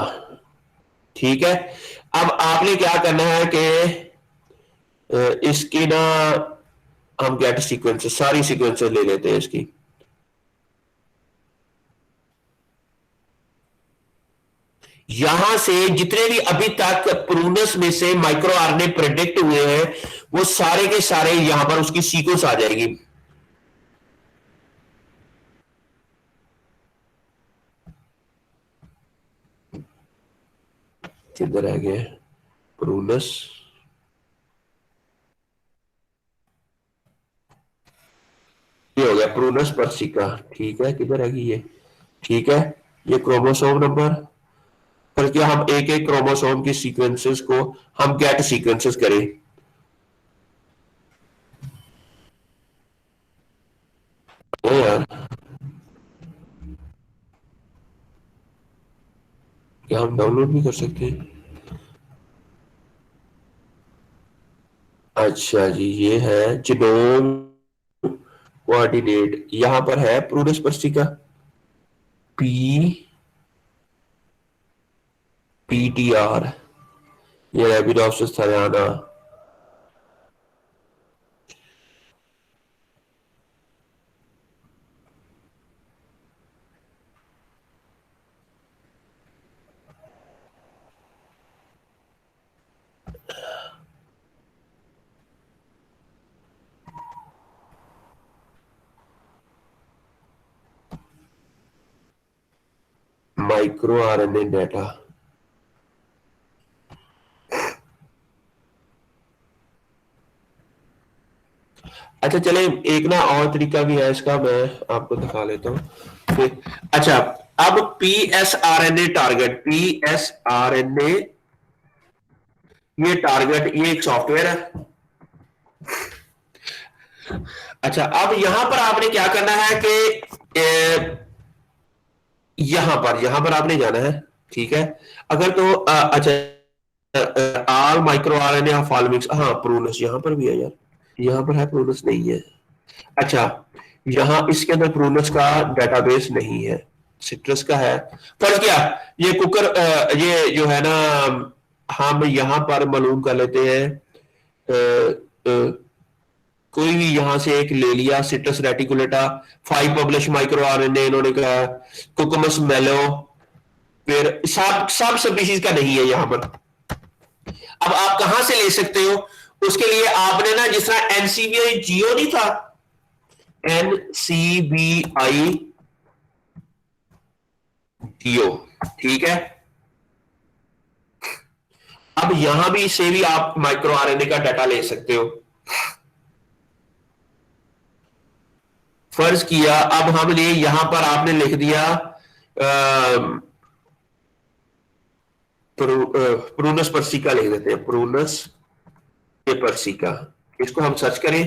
ठीक है, अब आपने क्या करना है कि इसकी ना हम गेट सीक्वेंसेस, सारी सीक्वेंसेस ले लेते हैं इसकी। यहां से जितने भी अभी तक प्रूनस में से माइक्रो आरएनए प्रेडिक्ट हुए हैं वो सारे के सारे यहां पर उसकी सीक्वेंस आ जाएगी। किधर रह गए प्रूनस? ये हो गया प्रूनस पर्सिका, ठीक है। किधर रहेगी ये? ठीक है, ये क्रोमोसोम नंबर, बल्कि हम एक एक क्रोमोसोम की सीक्वेंसेस को हम गेट सीक्वेंसेस करें। ओ यार, क्या हम डाउनलोड भी कर सकते हैं? अच्छा जी, ये है जिनोम कोऑर्डिनेट, यहां पर है प्रूनस पर्सिका पी PTR, ये रेबिडोप्सिस थलियाना। माइक्रो आरएनए डाटा, अच्छा चले, एक ना और तरीका भी है इसका, मैं आपको दिखा लेता हूँ। अच्छा, अब PSRNA टारगेट, PSRNA ये टारगेट, ये एक सॉफ्टवेयर है। अच्छा, अब यहां पर आपने क्या करना है कि यहां पर आपने जाना है, ठीक है। अगर तो अच्छा, आल माइक्रो आरएनए फॉलोइंग, हाँ प्रूनस यहां पर भी है यार, यहां पर है, प्रूनस नहीं है। अच्छा, यहां इसके अंदर प्रूनस का डेटाबेस नहीं है, सिट्रस का है। फर्ज क्या, ये कुकर ये जो है ना, हम यहां पर मालूम कर लेते हैं कोई भी यहां से एक ले लिया, citrus reticulata, 5 publish micro RNA इन्होंने कहा, कुकुमस मेलो, फिर सब सब स्पीशीज का नहीं है यहां पर। अब आप कहां से ले सकते हो? उसके लिए आपने ना, जिस तरह NCBI जियो नहीं था, NCBI जियो, ठीक है। अब यहां भी से भी आप माइक्रो आरएनए का डाटा ले सकते हो। फर्ज किया, अब हमने यहां पर आपने लिख दिया प्रूनस पर्सिका लिख देते हैं, प्रूनस पर्सिका। इसको हम सर्च करें,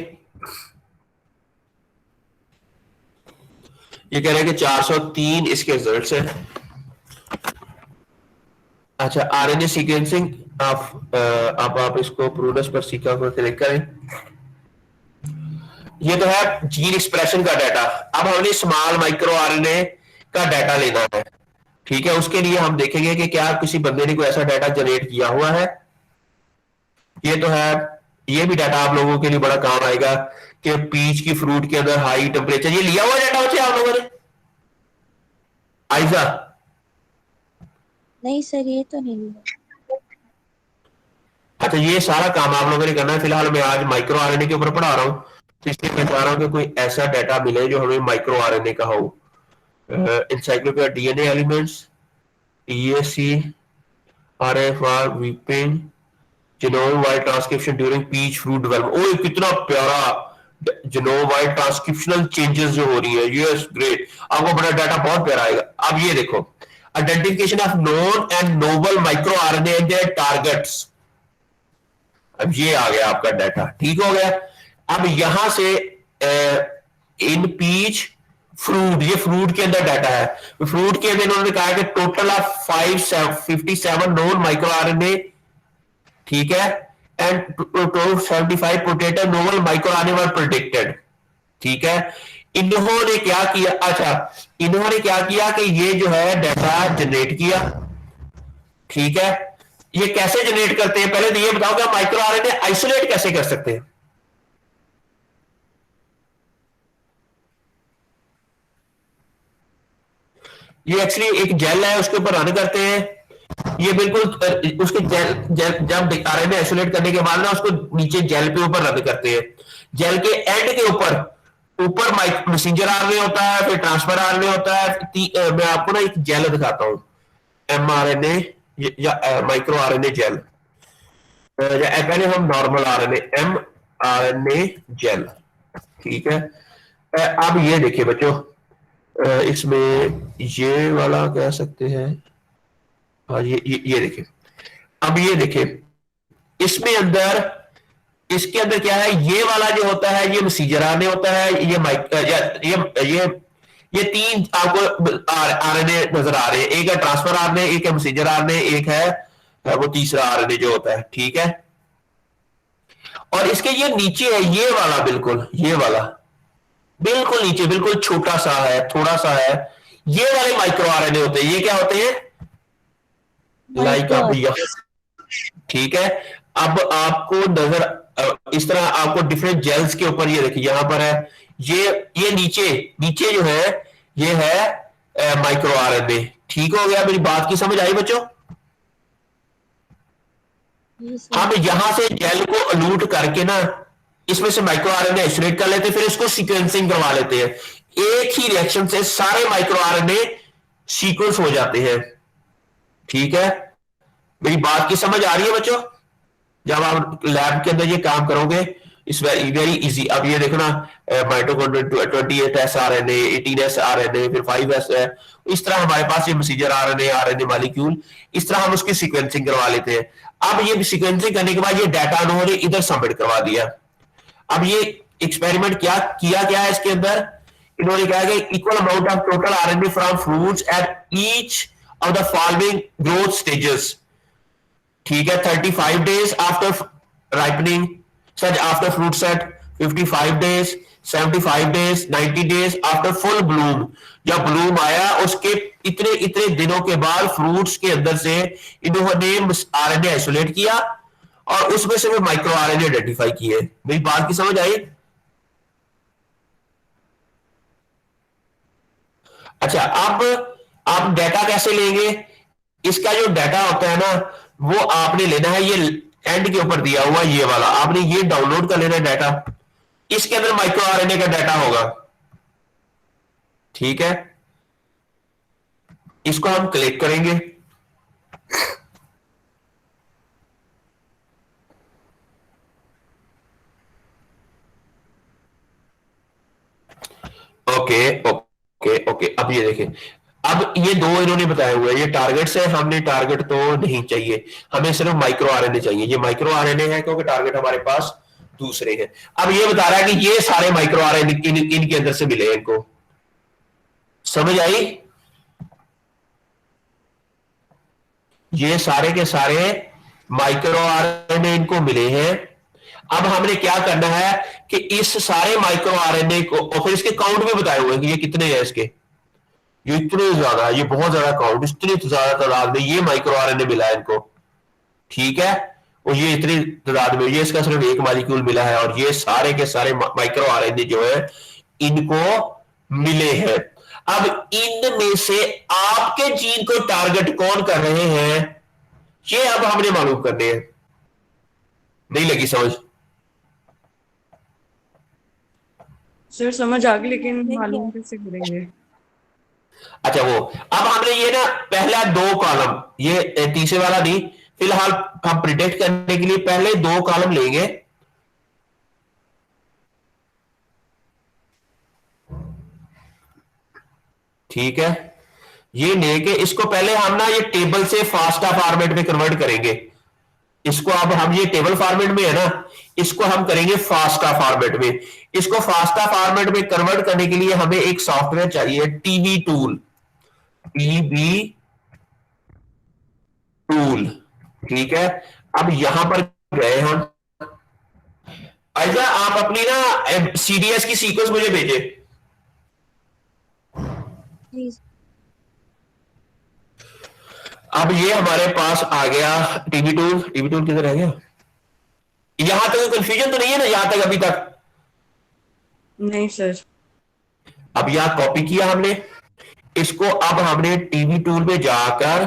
ये कह रहे हैं कि 403 इसके रिजल्ट्स हैं। अच्छा, आरएनए सीक्वेंसिंग, आप इसको प्रूनस पर्सिका को क्लिक करें। ये तो है जीन एक्सप्रेशन का डाटा। अब हमने स्मॉल माइक्रो आरएनए का डाटा लेना है, ठीक है। उसके लिए हम देखेंगे कि क्या किसी बंदे ने कोई ऐसा डाटा जनरेट किया हुआ है। ये तो है, ये भी डाटा आप लोगों के लिए बड़ा काम आएगा कि पीच की फ्रूट के अंदर हाई टेम्परेचर, ये लिया हुआ डाटा होता है आप लोगों ने? आयजा, नहीं सर ये तो नहीं लिया। ये सारा काम आप लोगों ने करना है। फिलहाल मैं आज माइक्रो आरएनए के ऊपर पढ़ा रहा हूँ, तो इसलिए मैं चाह रहा हूँ कि कोई ऐसा डाटा मिले जो हमें माइक्रो आरएनए का हो। encyclopedia DNA elements, EAC, RFR, weeping, genome wide transcription during peach fruit development। ओए कितना प्यारा genome wide transcriptional changes जो हो रही है, यस ग्रेट, आपको बड़ा डाटा बहुत प्यारा आएगा। अब ये देखो, identification of known and novel micro RNA and their targets। अब ये आ गया आपका डाटा, ठीक हो गया। अब यहां से इन पीच फ्रूट, ये फ्रूट के अंदर डाटा है, फ्रूट के अंदर इन्होंने कहा कि total of 57 known micro RNA, ठीक है, and 75 potato novel micro RNA were predicted, ठीक है। इन्होंने क्या किया, अच्छा इन्होंने क्या किया कि ये जो है डाटा जनरेट किया, ठीक है। ये कैसे जनरेट करते हैं, पहले तो ये बताओ कि माइक्रो आरएनए आइसोलेट कैसे कर सकते हैं। ये एक्चुअली एक जेल है, उसके ऊपर रन करते हैं। ये बिल्कुल उसके जेल जब आरएनए आइसोलेट करने के बाद ना उसको नीचे जेल पे ऊपर रन करते हैं। जेल के एंड के ऊपर मैसेंजर आरएनए होता है, फिर ट्रांसफर आरएनए होता है। मैं आपको ना एक जेल दिखाता हूं, एमआरएनए या माइक्रो आरएनए जेल, पहले हम नॉर्मल आरएनए, एमआरएनए जेल, ठीक है। अब ये देखिए बच्चों, इसमें ये वाला कह सकते हैं, हाँ ये देखिए। अब ये देखिए, इसमें अंदर, इसके अंदर क्या है, ये वाला जो होता है ये मैसेंजर आरएनए होता है, ये तीन आपको आरएनए नजर आ रहे हैं, एक है ट्रांसफर आरएनए, एक है मैसेंजर आरएनए, एक है वो तीसरा आरएनए जो होता है, ठीक है। और इसके ये नीचे है ये वाला, बिल्कुल ये वाला बिल्कुल नीचे, बिल्कुल छोटा सा है, थोड़ा सा है, ये वाले माइक्रो आरएनए होते हैं। ये क्या होते हैं, लाइक आप यहाँ, ठीक है। अब आपको नजर इस तरह आपको डिफरेंट जेल्स के ऊपर, ये देखिए यहां पर है, ये नीचे जो है ये है माइक्रो आरएनए, ठीक हो गया। मेरी बात की समझ आई बच्चों। हम यहां से जेल को अलूट करके ना इसमें से माइक्रो आरएनए आइसोलेट कर लेते हैं, फिर इसको सीक्वेंसिंग करवा लेते हैं। एक ही रिएक्शन से सारे माइक्रो आरएनए सीक्वेंस हो जाते हैं, ठीक है। मेरी बात की समझ आ रही है बच्चों। जब आप लैब के अंदर ये काम करोगे, इट्स वेरी इजी। अब ये देखो ना, mitochondria 28S RNA, 18S RNA, फिर 5S है, इस तरह हमारे पास ये मैसेंजर आरएनए मॉलिक्यूल, इस तरह हम उसकी सीक्वेंसिंग करवा लेते हैं। अब ये सीक्वेंसिंग करने के बाद ये डाटा उन्होंने इधर सबमिट करवा दिया। अब ये एक्सपेरिमेंट किया गया है, इसके अंदर इन्होंने कहा कि equal amount of total RNA from fruits at each of the following growth stages, ठीक है। 35 days after ripening, such after fruit set, 55 days, 75 days, 90 days after full bloom. जब ब्लूम आया उसके इतने इतने दिनों के बाद फ्रूट्स के अंदर से इन्होंने आरएनए आइसोलेट किया और उसमें से माइक्रो आरएनए आइडेंटिफाई किए। मेरी बात की समझ आई। अच्छा, अब आप डाटा कैसे लेंगे, इसका जो डाटा होता है ना वो आपने लेना है, ये एंड के ऊपर दिया हुआ ये वाला, आपने ये डाउनलोड कर लेना है डाटा। इसके अंदर माइक्रो आरएनए का डाटा होगा, ठीक है। इसको हम क्लिक करेंगे, ओके ओके ओके। अब ये देखें, अब ये दो इन्होंने बताया हुआ है, ये टारगेट्स है, हमने टारगेट तो नहीं चाहिए, हमें सिर्फ माइक्रो आरएनए चाहिए। ये माइक्रो आरएनए है क्योंकि टारगेट हमारे पास दूसरे हैं। अब ये बता रहा है कि ये सारे माइक्रो आरएनए इनके अंदर से मिले, इनको समझ आई। ये सारे के सारे माइक्रो आरएनए इनको मिले हैं। अब हमने क्या करना है कि इस सारे माइक्रो आरएनए को, और फिर इसके काउंट भी बताए हुए हैं कि ये कितने हैं इसके, ये इतने ज्यादा, ये बहुत ज्यादा काउंट, इतनी ज्यादा तादाद में ये माइक्रो आरएनए मिला है इनको, ठीक है। और ये इतनी तादाद में, ये इसका सिर्फ एक मॉलिक्यूल मिला है, और ये सारे के सारे माइक्रो आरएनए जो है इनको मिले हैं। अब इनमें से आपके जीन को टारगेट कौन कर रहे हैं, ये अब हमने मालूम करने हैं। नहीं लगी समझ? सर समझ आ गई, लेकिन नहीं मालूम है। कैसे करेंगे? अच्छा वो, अब हमने ये ना पहला दो कॉलम, ये तीसरे वाला नहीं, फिलहाल हम प्रिडिक्ट करने के लिए पहले दो कॉलम लेंगे। ठीक है, ये लेके इसको पहले हम ना ये टेबल से फास्टा फॉर्मेट में कन्वर्ट करेंगे। इसको अब हम, ये टेबल फॉर्मेट में है ना, इसको हम करेंगे फास्टा फॉर्मेट में। इसको फास्टा फॉर्मेट में कन्वर्ट करने के लिए हमें एक सॉफ्टवेयर चाहिए, टीवी टूल, टीवी टूल। ठीक है, अब यहां पर गए हम। अच्छा आप अपनी ना सीडीएस की सीक्वेंस मुझे भेजे। जी अब ये हमारे पास आ गया टीवी टूल। टीवी टूल किधर रह गया? यहां तक कंफ्यूजन तो नहीं है ना यहां तक अभी तक? नहीं सर। अब यहां कॉपी किया हमने इसको, अब हमने टीवी टूल में जाकर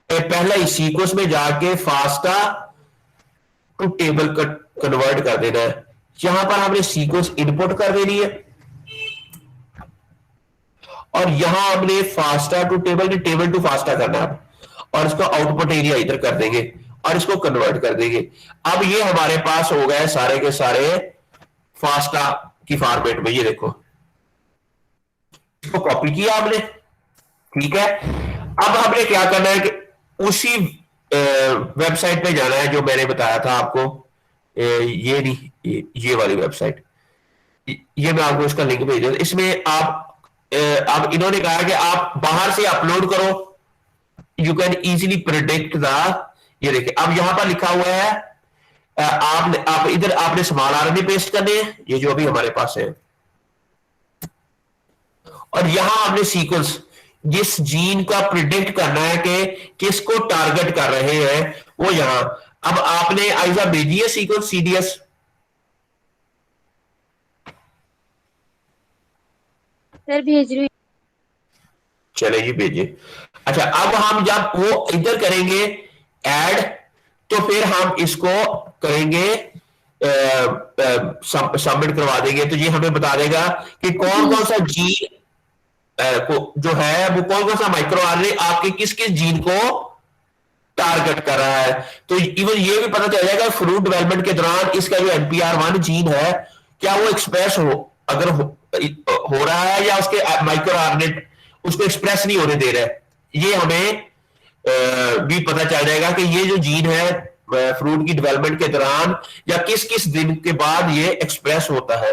पहला ही सीक्वेंस में जाके फास्टा टू टेबल कन्वर्ट कर देना है। यहां पर हमने सीक्वेंस इनपुट कर देनी है और यहां हमने फास्टा टू टेबल ने टेबल टू फास्टा करना है और इसको आउटपुट एरिया इधर कर देंगे और इसको कन्वर्ट कर देंगे। अब ये हमारे पास हो गए सारे के सारे फास्टा की फॉर्मेट में। ये देखो, इसको कॉपी किया हमने। ठीक है, अब हमने क्या करना है कि उसी वेबसाइट पे जाना है जो मैंने बताया था आपको। ये नहीं, ये वाली वेबसाइट, ये मैं आपको इसका लिंक भेज दूं। इसमें आप अब इन्होंने कहा कि आप बाहर से अपलोड करो, you can easily predict the, ये देखिए अब यहां पर लिखा हुआ है आप इधर आपने स्मॉल आरएनए पेस्ट करने हैं, ये जो अभी हमारे पास है, और यहां आपने सीक्वेंस जिस जीन का प्रिडिक्ट करना है कि किसको टारगेट कर रहे हैं वो यहां। अब आपने आइजा भेजी है सीक्वेंस सीडीएस। सर भेज रही हूँ। चले जी भेजिए। अच्छा अब हम जब वो इधर करेंगे ऐड, तो फिर हम इसको करेंगे सबमिट करवा देंगे, तो ये हमें बता देगा कि कौन कौन सा जीन को जो है वो कौन कौन सा माइक्रो आरएनए आपके किस किस जीन को टारगेट कर रहा है। तो इवन ये भी पता चल जाएगा फ्रूट डेवलपमेंट के दौरान इसका जो NPR1 जीन है क्या वो एक्सप्रेस हो, अगर हो रहा है या उसके माइक्रो आरएनए उसको एक्सप्रेस नहीं होने दे रहा है। ये हमें भी पता चल जाएगा कि ये जो जीन है फ्रूट की डेवलपमेंट के दौरान या किस किस दिन के बाद ये एक्सप्रेस होता है।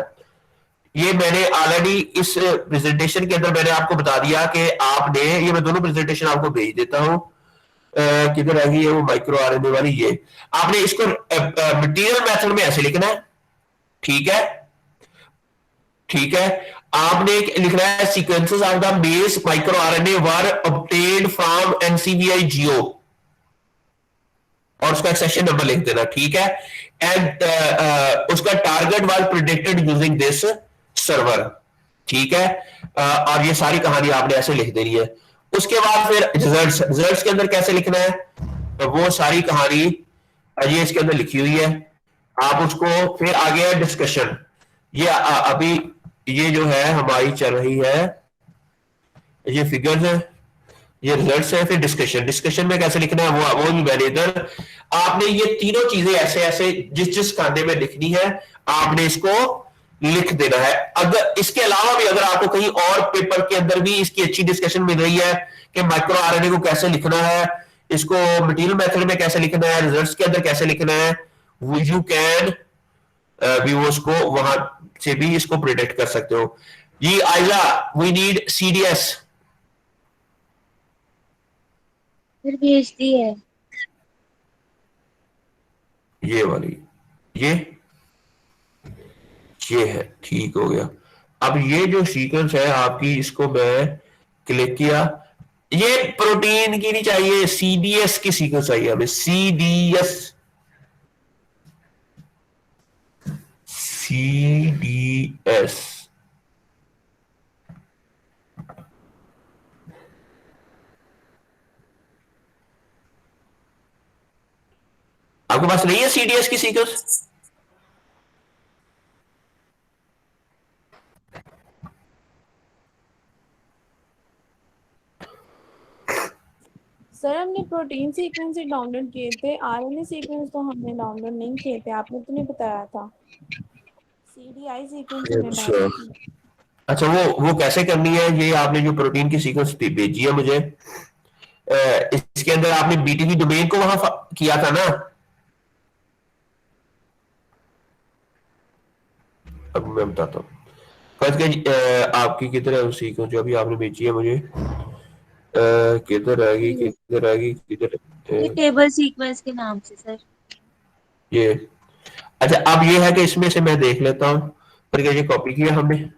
ये मैंने ऑलरेडी इस प्रेजेंटेशन के अंदर मैंने आपको बता दिया कि आपने, ये मैं दोनों प्रेजेंटेशन आपको भेज देता हूं, किधर आ गई है वो माइक्रो आरएनए वाली। ये आपने इसको मटेरियल मेथड में ऐसे लिखना है। ठीक है, ठीक है, आपने लिखना है sequences of the base micro RNA were obtained from NCBI GEO और उसका सेशन नंबर लिख देना। ठीक है, एंड उसका target was predicted using this server. ठीक है, और ये सारी कहानी आपने ऐसे लिख देनी है। उसके बाद फिर रिजल्ट्स के अंदर कैसे लिखना है, तो वो सारी कहानी ये इसके अंदर लिखी हुई है। आप उसको फिर आगे है डिस्कशन, ये अभी ये जो है हमारी चल रही है, ये फिगर्स है, ये रिजल्ट्स है, फिर डिस्कशन। डिस्कशन में कैसे लिखना है वो भी मैंने इधर, आपने ये तीनों चीजें ऐसे ऐसे जिस जिस खाने में लिखनी है आपने इसको लिख देना है। अगर इसके अलावा भी अगर आपको कहीं और पेपर के अंदर भी इसकी अच्छी डिस्कशन मिल रही है कि माइक्रो आरएनए को कैसे लिखना है, इसको मटेरियल मेथड में कैसे लिखना है, रिजल्ट्स के अंदर कैसे लिखना है, यू कैन भी वो उसको वहां से भी इसको प्रिडिक्ट कर सकते हो। ये आइजा वी नीड सीडीएस। फिर भेज दी है। ये वाली, ये है, ठीक हो गया। अब ये जो सीक्वेंस है आपकी, इसको मैं क्लिक किया, ये प्रोटीन की नहीं चाहिए, सीडीएस की सीक्वेंस चाहिए हमें, सीडीएस, सीडीएस। आपके पास नहीं है सीडीएस की सीक्वेंस? सर हमने प्रोटीन सीक्वेंस ही डाउनलोड किए थे, आरएनए सीक्वेंस तो हमने डाउनलोड नहीं किए थे, आपने तो नहीं बताया था। सीडीआई सीक्वेंस हमने अच्छा डाउनलोड की। अच्छा, वो कैसे करनी है? ये आपने जो प्रोटीन की सीक्वेंस भेजी है मुझे, इसके अंदर आपने बीटीबी डोमेन को वहां किया था ना? अब मैं बताता हूँ। फर्स्ट के आपकी किधर है सीक्वेंस जो अभी आपने भेजी है मुझे? किधर आएगी, किधर आएगी, किधर? ये टेबल सीक्वेंस के नाम से सर। ये अच्छा, अब ये है कि इसमें से मैं देख लेता हूँ। फिर ये कॉपी किया हमने,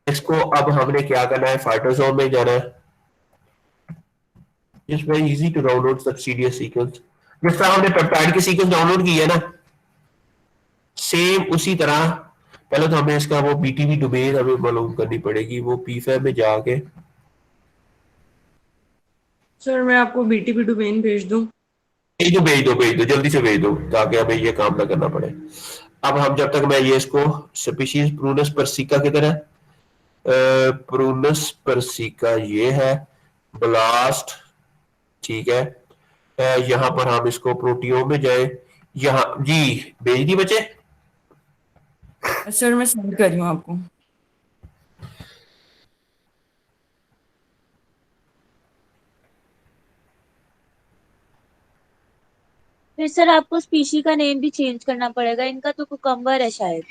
इसको अब हमने क्या करना है, फाइटोसोम में जाना है। It's very easy to download such CDS sequence. जिस तरह हमने पेप्टाइड की सीक्वेंस डाउनलोड की है ना, सेम उसी तरह पहले तो हमें इसका वो बीटीबी डोमेन हमें मालूम करनी पड़ेगी। वो पीफैब में जाके, सर मैं आपको बीटीपी डोमेन भेज दूं? भेज दो जल्दी से भेज दो, ताकि हमें ये काम ना करना पड़े। अब हम जब तक मैं ये इसको स्पीशीज प्रूनस परसिका की तरह, प्रूनस परसिका ये है, ब्लास्ट, ठीक है। यहाँ पर हम इसको प्रोटियोम में जाए, यहाँ जी भेज दी बच्चे। सर मैं सेंड कर रही हूँ आपको। फिर सर आपको स्पीशी का नेम भी चेंज करना पड़ेगा, इनका तो कुकम्बर है शायद,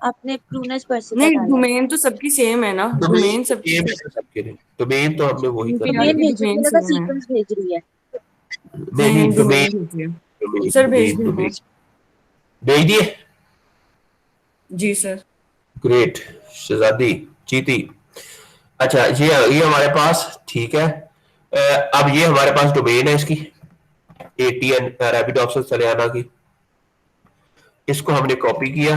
आपने प्रूनस परसिका नहीं, डाला है। डोमेन तो सबकी सेम है ना, डोमेन सबकी डोमेन सेम। सबके लिए, डोमेन तो हमने वही कर एनपीआर दिया। डोमेन की भेजो, डोमेन मुझे लगा सेम है। सीक्वेंस भेज रही है। नहीं नहीं, नहीं, डोमेन डोमेन भेजिए। डोमेन सर भेज डोमेन दी डोमेन है। भेज दिए। जी सर। ग्रेट शहजादी चीती। अच्छा, ये हमारे पास ठीक है। अब ये हमारे पास डोमेन है इसकी, एटीएन रैपिडोप्सिस सलियाना की। इसको हमने कॉपी किया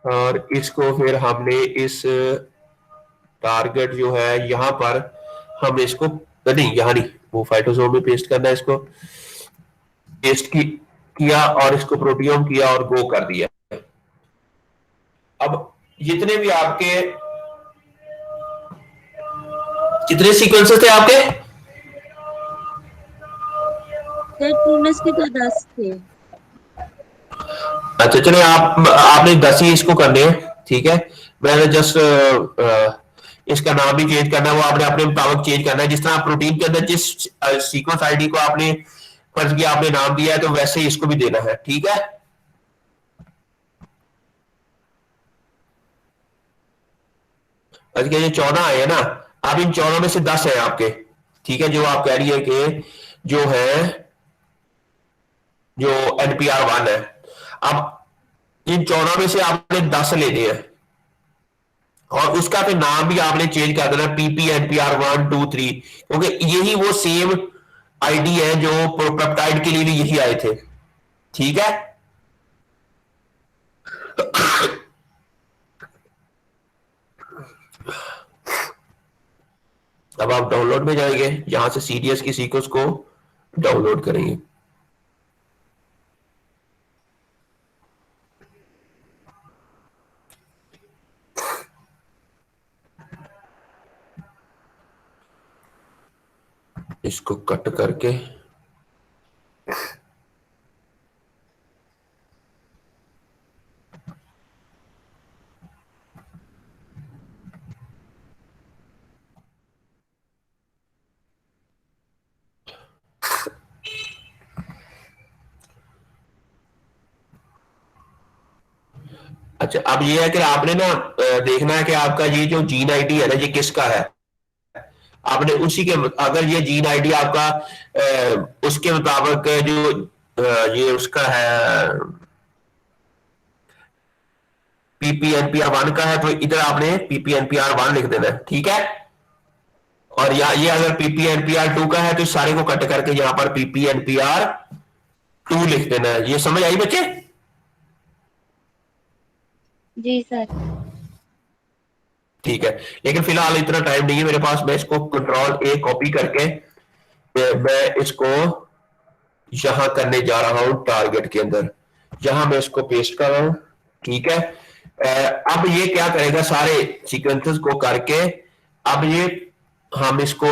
और इसको फिर हमने इस टारगेट जो है यहाँ पर, हम इसको नहीं, यहाँ नहीं, वो फाइटोसोम में पेस्ट करना है। इसको पेस्ट किया और इसको प्रोटियोम किया और गो कर दिया। अब जितने भी आपके, कितने सीक्वेंसेस थे आपके? सर प्रूनस के तो 10 थे। अच्छा चले, आपने 10 ही इसको करने हैं, ठीक है। मैंने जस्ट इसका नाम भी चेंज करना है, वो आपने अपने मुताबिक चेंज करना है। जिस तरह प्रोटीन के अंदर जिस सीक्वेंस आईडी को आपने फर्ज किया, आपने नाम दिया है, तो वैसे ही इसको भी देना है, ठीक है। अच्छा, ये 14 आए हैं ना, अब इन 14 में से 10 है आपके, ठीक है, जो आप कह रही है कि जो है, जो NPR1 है। अब इन 14 में से आपने 10 लेने हैं और उसका फिर नाम भी आपने चेंज कर देना, PPNPR1 2 3, क्योंकि यही वो सेम आईडी है जो पेप्टाइड के लिए भी यही आए थे, ठीक है। अब आप डाउनलोड में जाएंगे, यहां से सीडीएस की सीक्वेंस को डाउनलोड करेंगे। इसको कट करके अच्छा, अब ये है कि आपने ना देखना है कि आपका ये जो जीन आईडी है ना, ये किसका है। आपने उसी के, अगर ये जीन आईडी आपका उसके मुताबिक जो ये उसका है PPNPR1 का है, तो इधर आपने PPNPR1 लिख देना है, ठीक है। और ये अगर PPNPR2 का है, तो सारे को कट करके यहां पर PPNPR2 लिख देना है। ये समझ आई बच्चे? जी सर। ठीक है, लेकिन फिलहाल इतना टाइम नहीं है मेरे पास। मैं इसको Ctrl A कॉपी करके मैं इसको यहां करने जा रहा हूं टारगेट के अंदर, यहां मैं इसको पेस्ट कर रहा हूं, ठीक है। अब ये क्या करेगा, सारे सीक्वेंसेस को करके अब ये हम इसको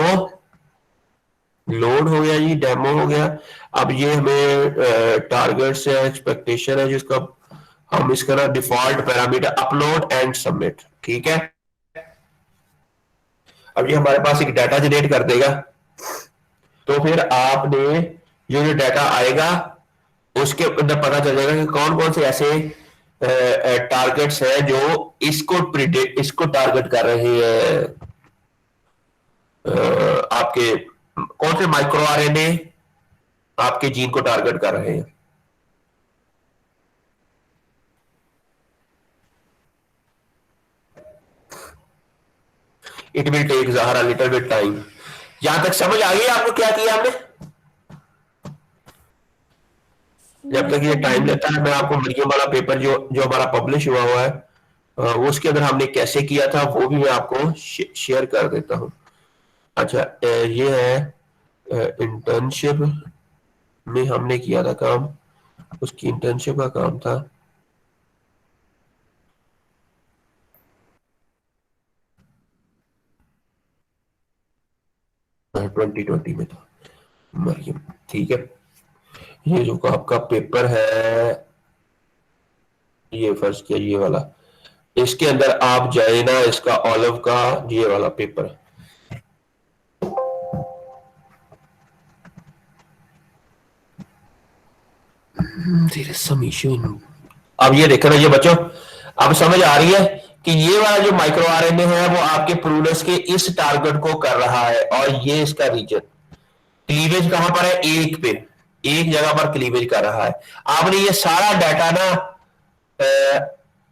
लोड हो गया जी, डेमो हो गया। अब ये हमें टारगेट से एक्सपेक्टेशन है जिसका हम इसका ना default parameter upload and submit, ठीक है। अब ये हमारे पास एक डाटा जनरेट कर देगा, तो फिर आपने जो डाटा आएगा उसके अंदर पता चल जाएगा कि कौन कौन से ऐसे टारगेट्स हैं जो इसको टारगेट कर रहे हैं, आपके कौन से माइक्रो आरएनए आपके जीन को टारगेट कर रहे हैं। इट विल टेक ज़हरा लिटिल बिट टाइम। यहां तक समझ आ गई आपको क्या किया हमने? जब तक ये टाइम लेता है मैं आपको मरियम वाला पेपर जो जो हमारा पब्लिश हुआ हुआ है उसके अंदर हमने कैसे किया था वो भी मैं आपको शेयर कर देता हूं। अच्छा, ये है इंटर्नशिप में हमने किया था काम, उसकी इंटर्नशिप का काम था। हाँ, 2020 में था मरियम, ठीक है। ये जो आपका पेपर है ये फर्स्ट किया ये वाला, इसके अंदर आप जाए ना, इसका ऑलिव का ये वाला पेपर है। There is some issue in... अब ये देखो ना ये बच्चों, अब समझ आ रही है कि ये वाला जो माइक्रो आरएनए है वो आपके प्रूनस के इस टारगेट को कर रहा है और ये इसका रीजन क्लीवेज कहां पर है, एक पे एक जगह पर क्लीवेज कर रहा है। आपने ये सारा डाटा ना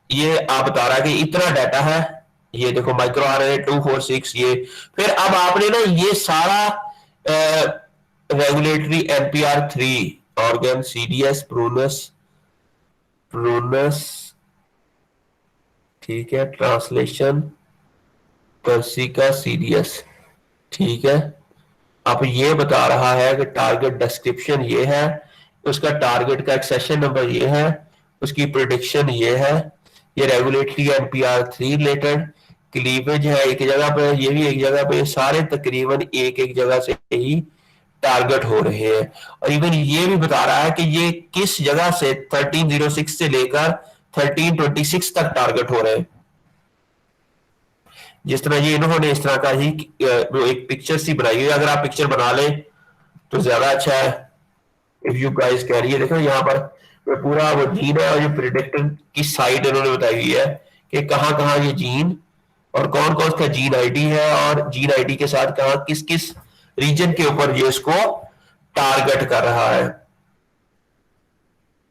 ये आप बता रहा है कि इतना डाटा है, ये देखो माइक्रो आरएनए 246 ये, फिर अब आपने ना ये सारा regulatory MPR 3 organ CDS Prunus ठीक है, ट्रांसलेशन पर्सिका सीडीएस, ठीक है। अब ये बता रहा है कि टारगेट डिस्क्रिप्शन ये है, उसका टारगेट का एक्सेशन नंबर ये है, उसकी प्रिडिक्शन ये है, ये रेगुलेटरी एमपीआर 3 रिलेटेड क्लीवेज है एक जगह पे, ये भी एक जगह पे, सारे तकरीबन एक एक जगह से ही टारगेट हो रहे हैं। और इवन ये भी बता रहा है कि ये किस जगह से 1306 से लेकर 1326 तक टारगेट हो रहे हैं। जिस तरह ये इन्होंने इस तरह का ही एक पिक्चर सी बनाई है, अगर आप पिक्चर बना लें तो ज्यादा अच्छा है। इफ यू गाइस कह रही है, देखो यहाँ पर पूरा वो जीन है और ये प्रिडिक्टर की साइड इन्होंने बताई हुई है कि कहाँ कहाँ ये जीन और कौन कौन सा जीन आईडी है और जीन आईडी के साथ कहाँ किस किस रीजन के ऊपर ये इसको टारगेट कर रहा है।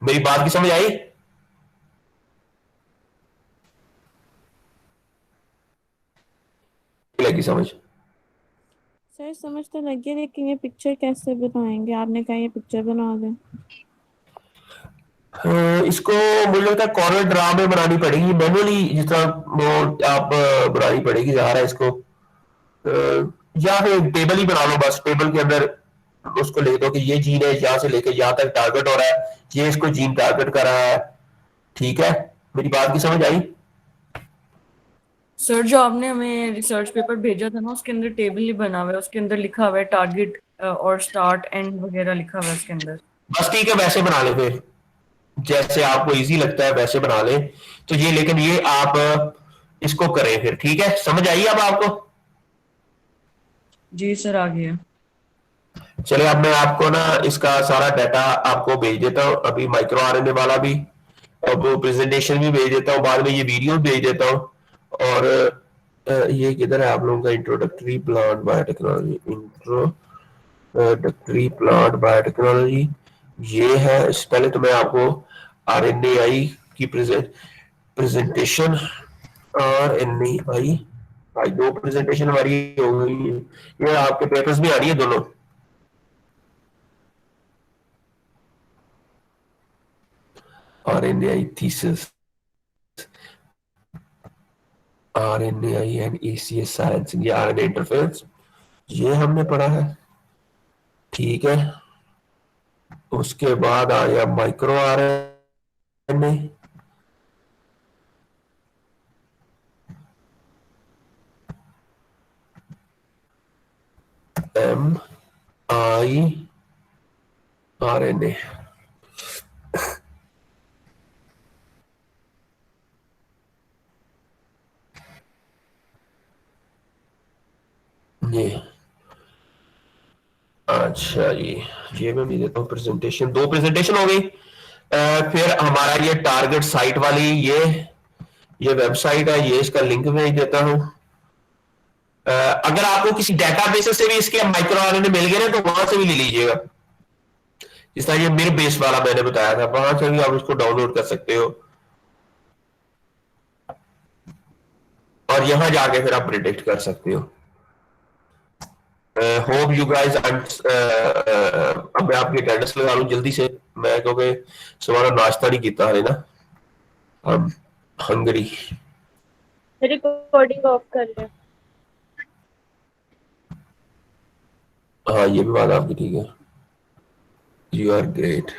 मेरी बात की समझ आई? लगी समझ? सर समझ तो लगी है, लेकिन ये पिक्चर कैसे बनाएंगे? आपने कहा ये पिक्चर बना दें। इसको मुझे लगता है कॉर्नर ड्रा में बनानी पड़ेगी मैनुअली, जिस तरह वो आप बनानी पड़ेगी ज़ाहिर है इसको, या फिर टेबल ही बना लो, बस टेबल के अंदर उसको लिख दो कि ये जीन है यहाँ से लेकर यहाँ तक टारगेट हो रहा है, ये इसको जीन टारगेट कर रहा है, ठीक है। मेरी बात की समझ आई? सर जो आपने हमें रिसर्च पेपर भेजा था ना उसके अंदर टेबल ही बना हुआ है, उसके अंदर लिखा हुआ है टारगेट और स्टार्ट एंड वगैरह लिखा हुआ है उसके अंदर। बस ठीक है, वैसे बना ले फिर, जैसे आपको इजी लगता है वैसे बना ले। तो ये लेकिन ये आप इसको करें फिर, ठीक है। समझ आई अब आपको? जी सर आ गया। चलिए अब मैं आपको ना इसका सारा डाटा आपको भेज देता हूँ, अभी माइक्रो आरएनए वाला भी, अब प्रेजेंटेशन भी भेज देता हूँ, बाद में ये वीडियो भेज देता हूँ। और ये किधर है आप लोगों का introductory plant biotechnology, introductory plant biotechnology ये है। इससे पहले तो मैं आपको आरएनएआई की प्रेजेंटेशन आरएनएआई भाई 2 प्रेजेंटेशन हमारी हो गई है, ये आपके पेपर्स में आ रही है दोनों। RNAi thesis, RNAi and ACS science, ये RNA इंटरफेरेंस ये हमने पढ़ा है, ठीक है। उसके बाद आया माइक्रो आरएनए, एम आई आरएनए। ये अच्छा ये मैं भी देता हूँ प्रेजेंटेशन। 2 प्रेजेंटेशन हो गई। फिर हमारा ये टारगेट साइट वाली ये वेबसाइट है, ये इसका लिंक भेज देता हूँ। अगर आपको किसी डेटाबेस से भी इसके माइक्रो आरएनए मिल गए ना तो वहां से भी ले लीजिएगा। जिस तरह ये मिर बेस वाला मैंने बताया था, वहां से भी आप उसको डाउनलोड कर सकते हो और यहां जाके फिर आप प्रिडिक्ट कर सकते हो। Hope you guys. अब मैं आपकी अटेंडेंस लगा लूं जल्दी से, मैं क्योंकि सुबह नाश्ता नहीं किया है ना, हम हंगरी। रिकॉर्डिंग ऑफ कर ले। हाँ ये भी बात आपकी ठीक है। You are great.